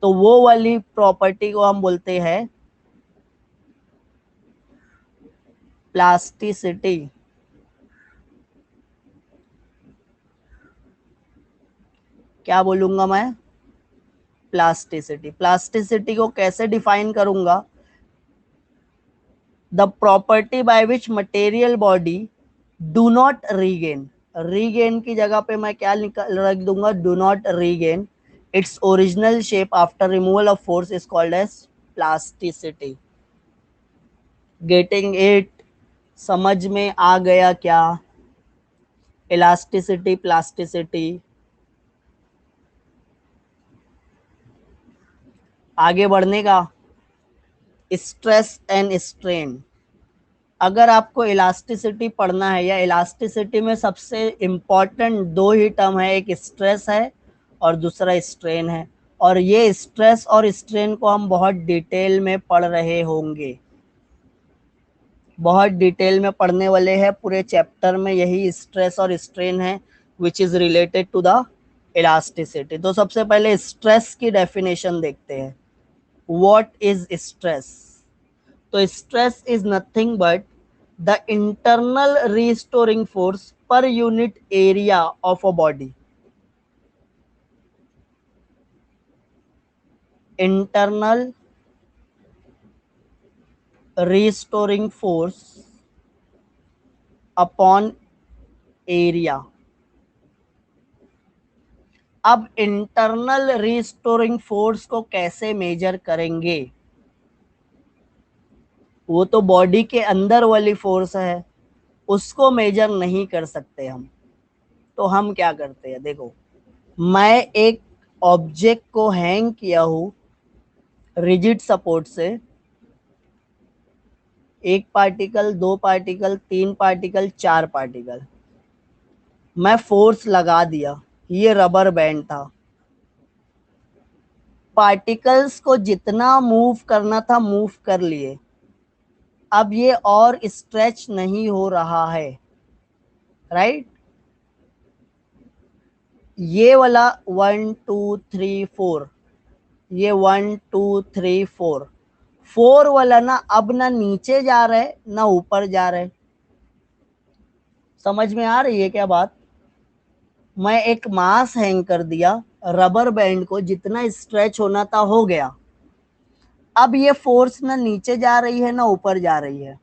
तो वो वाली प्रॉपर्टी को हम बोलते हैं प्लास्टिसिटी। क्या बोलूंगा मैं? प्लास्टिसिटी। प्लास्टिसिटी को कैसे डिफाइन करूंगा? The property by which material body do not regain, regain की जगह पे मैं क्या रख दूंगा? Do not regain its original shape after removal of force is called as plasticity. Getting it? समझ में आ गया क्या? Elasticity, plasticity. आगे बढ़ने का, स्ट्रेस एंड स्ट्रेन। अगर आपको इलास्टिसिटी पढ़ना है, या इलास्टिसिटी में सबसे इंपॉर्टेंट दो ही टर्म है, एक स्ट्रेस है और दूसरा स्ट्रेन है। और ये स्ट्रेस और स्ट्रेन को हम बहुत डिटेल में पढ़ रहे होंगे, बहुत डिटेल में पढ़ने वाले हैं। पूरे चैप्टर में यही स्ट्रेस और स्ट्रेन है which is related to the elasticity. तो सबसे पहले स्ट्रेस की डेफिनेशन देखते हैं। What is stress? तो stress is nothing but the internal restoring force per unit area of a body. Internal restoring force upon area. अब internal restoring force को कैसे मेजर करेंगे? वो तो बॉडी के अंदर वाली फोर्स है, उसको मेजर नहीं कर सकते हम। तो हम क्या करते हैं, देखो, मैं एक ऑब्जेक्ट को हैंग किया हूं रिजिड सपोर्ट से। एक पार्टिकल, दो पार्टिकल, तीन पार्टिकल, चार पार्टिकल, मैं फोर्स लगा दिया। ये रबर बैंड था। पार्टिकल्स को जितना मूव करना था मूव कर लिए। अब ये और स्ट्रेच नहीं हो रहा है, राइट? ये वाला 1 2 3 4, ये 1 2 3 4, 4 वाला ना अब ना नीचे जा रहा है ना ऊपर जा रहा है। समझ में आ रही है क्या बात? मैं एक मास हैंग कर दिया, रबर बैंड को जितना स्ट्रेच होना था हो गया। अब ये फोर्स ना नीचे जा रही है ना ऊपर जा रही है।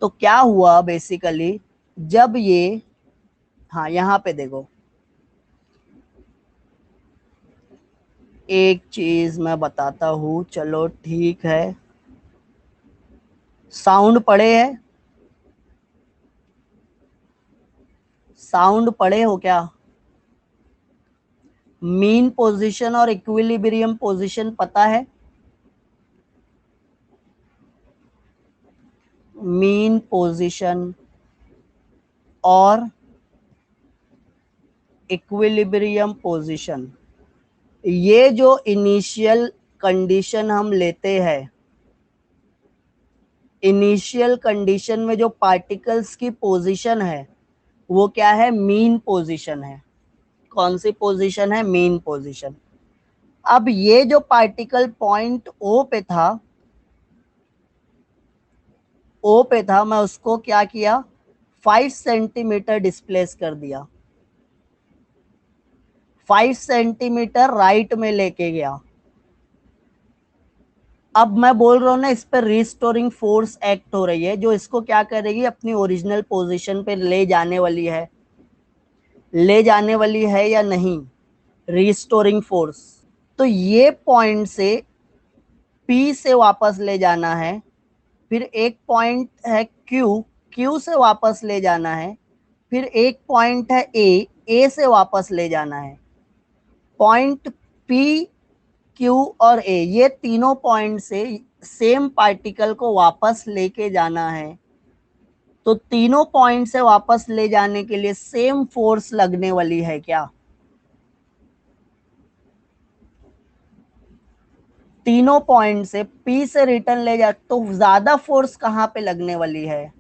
तो क्या हुआ बेसिकली, जब ये, हाँ यहां पे देखो, एक चीज मैं बताता हूं, चलो ठीक है। साउंड पड़े है, साउंड पड़े हो क्या? मीन पोजीशन और इक्विलिब्रियम पोजीशन पता है? मीन पोजीशन और इक्विलिब्रियम पोजीशन, ये जो इनिशियल कंडीशन हम लेते हैं, इनिशियल कंडीशन में जो पार्टिकल्स की पोजीशन है वो क्या है? मीन पोजीशन है। कौन सी पोजीशन है? Mean position. अब ये जो पार्टिकल पॉइंट ओ पे था, ओ पे था, मैं उसको क्या किया, 5 सेंटीमीटर डिस्प्लेस कर दिया, 5 सेंटीमीटर राइट में लेके गया। अब मैं बोल रहा हूं ना, इस पर रिस्टोरिंग फोर्स एक्ट हो रही है, जो इसको क्या करेगी, अपनी ओरिजिनल पोजीशन पे ले जाने वाली है। ले जाने वाली है या नहीं? Restoring force. तो ये पॉइंट से पी से वापस ले जाना है, फिर एक पॉइंट है क्यू, क्यू से वापस ले जाना है, फिर एक पॉइंट है ए से वापस ले जाना है। पॉइंट पी, क्यू और ए, ये तीनों पॉइंट से सेम पार्टिकल को वापस लेके जाना है। तो तीनों पॉइंट से वापस ले जाने के लिए सेम फोर्स लगने वाली है क्या? तीनों पॉइंट से पी से रिटर्न ले जा, तो ज्यादा फोर्स कहां पे लगने वाली है?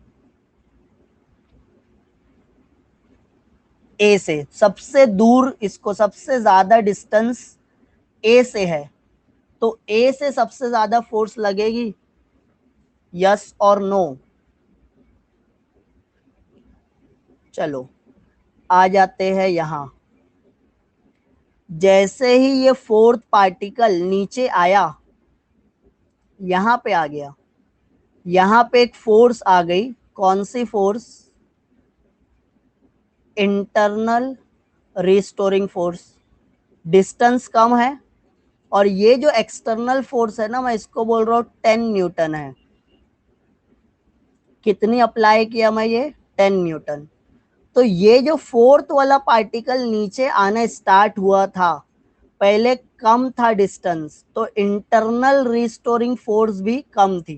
ए से। सबसे दूर, इसको सबसे ज्यादा डिस्टेंस ए से है, तो ए से सबसे ज्यादा फोर्स लगेगी। यस और नो? चलो आ जाते हैं यहां। जैसे ही ये फोर्थ पार्टिकल नीचे आया, यहां पे आ गया, यहां पे एक फोर्स आ गई। कौन सी force? Internal restoring force. Distance कम है, और ये जो एक्सटर्नल फोर्स है ना, मैं इसको बोल रहा हूं 10 न्यूटन है। कितनी अप्लाई किया मैं? ये 10 न्यूटन। तो ये जो फोर्थ वाला पार्टिकल नीचे आना स्टार्ट हुआ था, पहले कम था डिस्टेंस, तो इंटरनल रिस्टोरिंग फोर्स भी कम थी।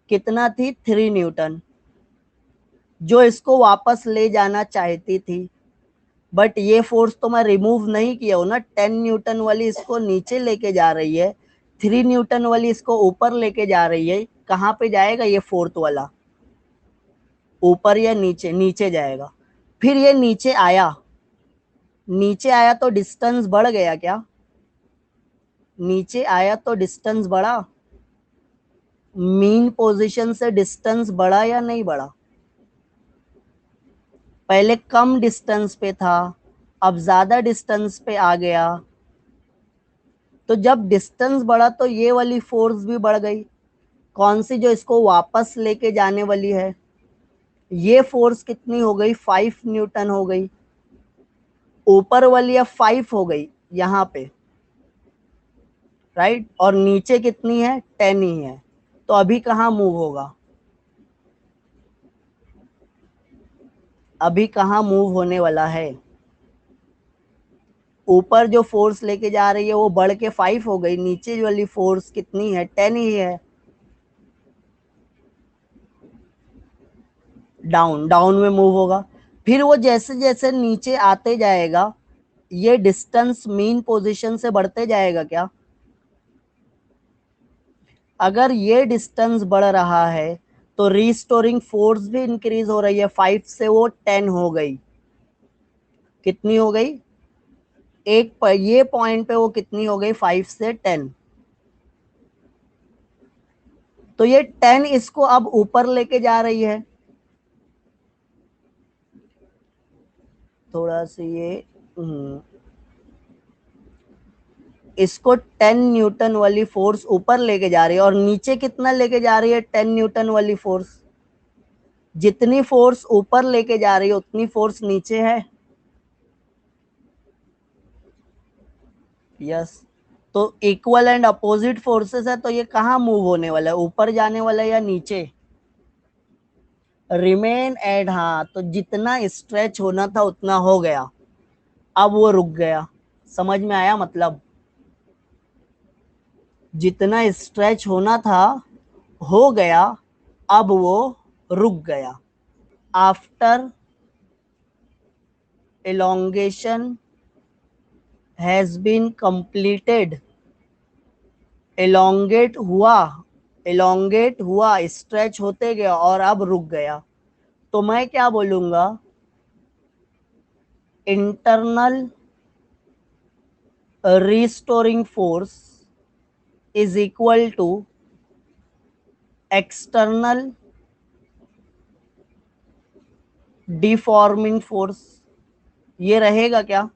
कितना थी? 3 न्यूटन, जो इसको वापस ले जाना चाहती थी। बट ये फोर्स तो मैं रिमूव नहीं किया हूं ना, 10 न्यूटन वाली इसको नीचे लेके जा रही है, 3 न्यूटन वाली इसको ऊपर लेके जा रही है। कहाँ पे जाएगा ये फोर्थ वाला? ऊपर या नीचे? नीचे जाएगा। फिर ये नीचे आया, नीचे आया तो डिस्टेंस बढ़ गया क्या? नीचे आया तो डिस्टेंस बढ़ा। मीन पोजीशन से डिस्टेंस बढ़ा या नहीं बढ़ा? पहले कम डिस्टेंस पे था, अब ज्यादा डिस्टेंस पे आ गया। तो जब डिस्टेंस बढ़ा तो ये वाली फोर्स भी बढ़ गई। कौन सी? जो इसको वापस लेके जाने वाली है। ये फोर्स कितनी हो गई? 5 न्यूटन हो गई। ऊपर वाली अब 5 हो गई यहां पे, राइट। और नीचे कितनी है? 10 ही है। तो अभी कहाँ मूव होगा? अभी कहाँ मूव होने वाला है? ऊपर जो फोर्स लेके जा रही है वो बढ़ के 5 हो गई, नीचे वाली फोर्स कितनी है? 10 ही है। डाउन, डाउन में मूव होगा। फिर वो जैसे जैसे नीचे आते जाएगा, ये डिस्टेंस मीन पोजीशन से बढ़ते जाएगा क्या? अगर ये डिस्टेंस बढ़ रहा है तो रीस्टोरिंग फोर्स भी इंक्रीज हो रही है, 5 से वो 10 हो गई। कितनी हो गई? ये पॉइंट पे वो कितनी हो गई? 5 से 10। तो ये 10 इसको अब ऊपर लेके जा रही है। थोड़ा सा ये इसको 10 न्यूटन वाली फोर्स ऊपर लेके जा रही है और नीचे कितना लेके जा रही है 10 न्यूटन वाली फोर्स। जितनी फोर्स ऊपर लेके जा रही है उतनी फोर्स नीचे है। यस। तो इक्वल एंड अपोजिट फोर्सेस है, तो ये कहाँ मूव होने वाला है, ऊपर जाने वाला है या नीचे। रिमेन एट, हाँ, तो जितना स्ट्रेच होना था उतना हो गया, अब वो रुक गया। समझ में आया मतलब, जितना स्ट्रेच होना था हो गया, अब वो रुक गया। After elongation has been completed, elongate हुआ, elongate हुआ, स्ट्रेच होते गया और अब रुक गया, तो मैं क्या बोलूंगा, internal restoring force is equal to external deforming force. ये रहेगा क्या,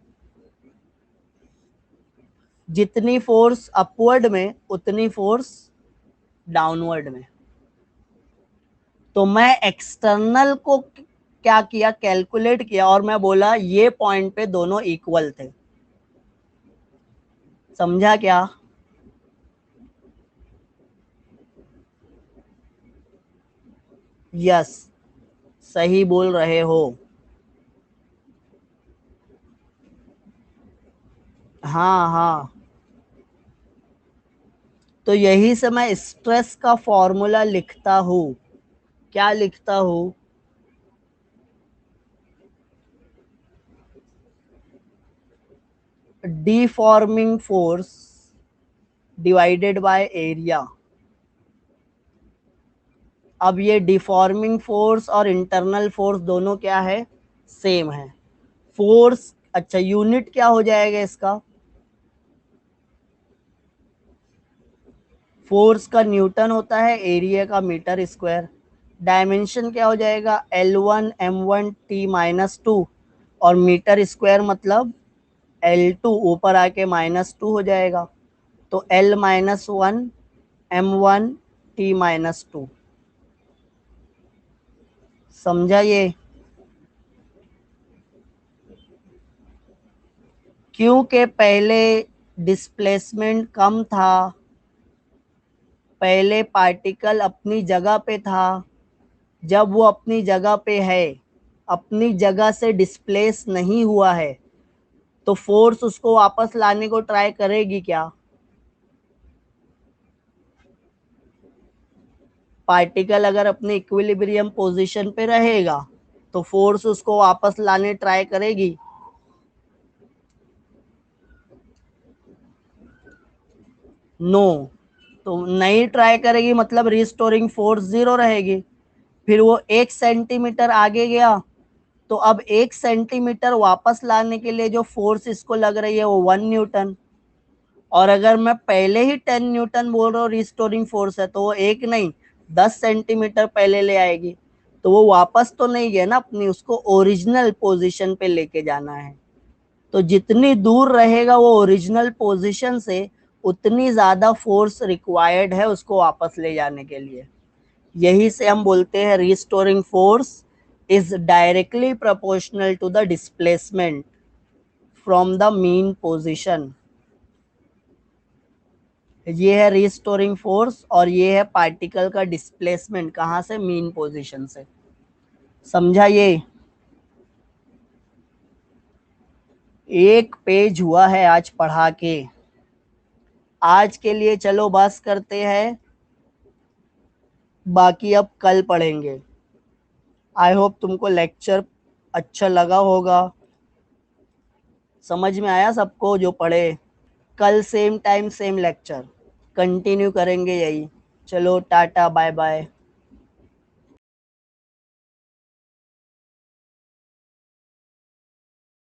जितनी फोर्स अपवर्ड में उतनी फोर्स डाउनवर्ड में। तो मैं एक्सटर्नल को क्या किया, कैलकुलेट किया और मैं बोला ये पॉइंट पे दोनों इक्वल थे। समझा क्या। यस, सही बोल रहे हो। हाँ हाँ, तो यही से मैं स्ट्रेस का फॉर्मूला लिखता हूं। क्या लिखता हूं, deforming force divided by area. अब ये डिफॉर्मिंग फोर्स और इंटरनल फोर्स दोनों क्या है, सेम है। फोर्स, अच्छा यूनिट क्या हो जाएगा इसका, फोर्स का न्यूटन होता है, एरिया का मीटर स्क्वायर। डायमेंशन क्या हो जाएगा, L1 M1 T-2, और मीटर स्क्वायर मतलब L2, ऊपर आके -2 हो जाएगा, तो L-1 M1 T-2। समझा ये। क्योंकि पहले डिस्प्लेसमेंट कम था, पहले पार्टिकल अपनी जगह पे था, जब वो अपनी जगह पे है, अपनी जगह से डिस्प्लेस नहीं हुआ है, तो फोर्स उसको वापस लाने को ट्राई करेगी क्या। पार्टिकल अगर अपने इक्विलिब्रियम पोजीशन पे रहेगा तो फोर्स उसको वापस लाने ट्राई करेगी। नो, तो नहीं ट्राई करेगी मतलब रिस्टोरिंग फोर्स जीरो रहेगी। फिर वो 1 सेंटीमीटर आगे गया, तो अब 1 सेंटीमीटर वापस लाने के लिए जो फोर्स इसको लग रही है वो 1 न्यूटन। और अगर मैं पहले ही 10 न्यूटन बोल रहा हूँ रिस्टोरिंग फोर्स है, तो वो एक नहीं 10 सेंटीमीटर पहले ले आएगी, तो वो वापस तो नहीं गया ना अपनी, उसको ओरिजिनल पोजीशन पे लेके जाना है। तो जितनी दूर रहेगा वो ओरिजिनल पोजीशन से, उतनी ज्यादा फोर्स रिक्वायर्ड है उसको वापस ले जाने के लिए। यही से हम बोलते हैं restoring force is directly proportional to the displacement from the mean position. ये है रिस्टोरिंग फोर्स और ये है पार्टिकल का डिस्प्लेसमेंट, कहाँ से, मीन पोजीशन से। समझा ये। एक पेज हुआ है आज पढ़ा के, आज के लिए चलो बस करते हैं, बाकी अब कल पढ़ेंगे। आई होप तुमको लेक्चर अच्छा लगा होगा, समझ में आया सबको जो पढ़े। कल same time same lecture continue करेंगे यही। चलो टाटा बाय बाय।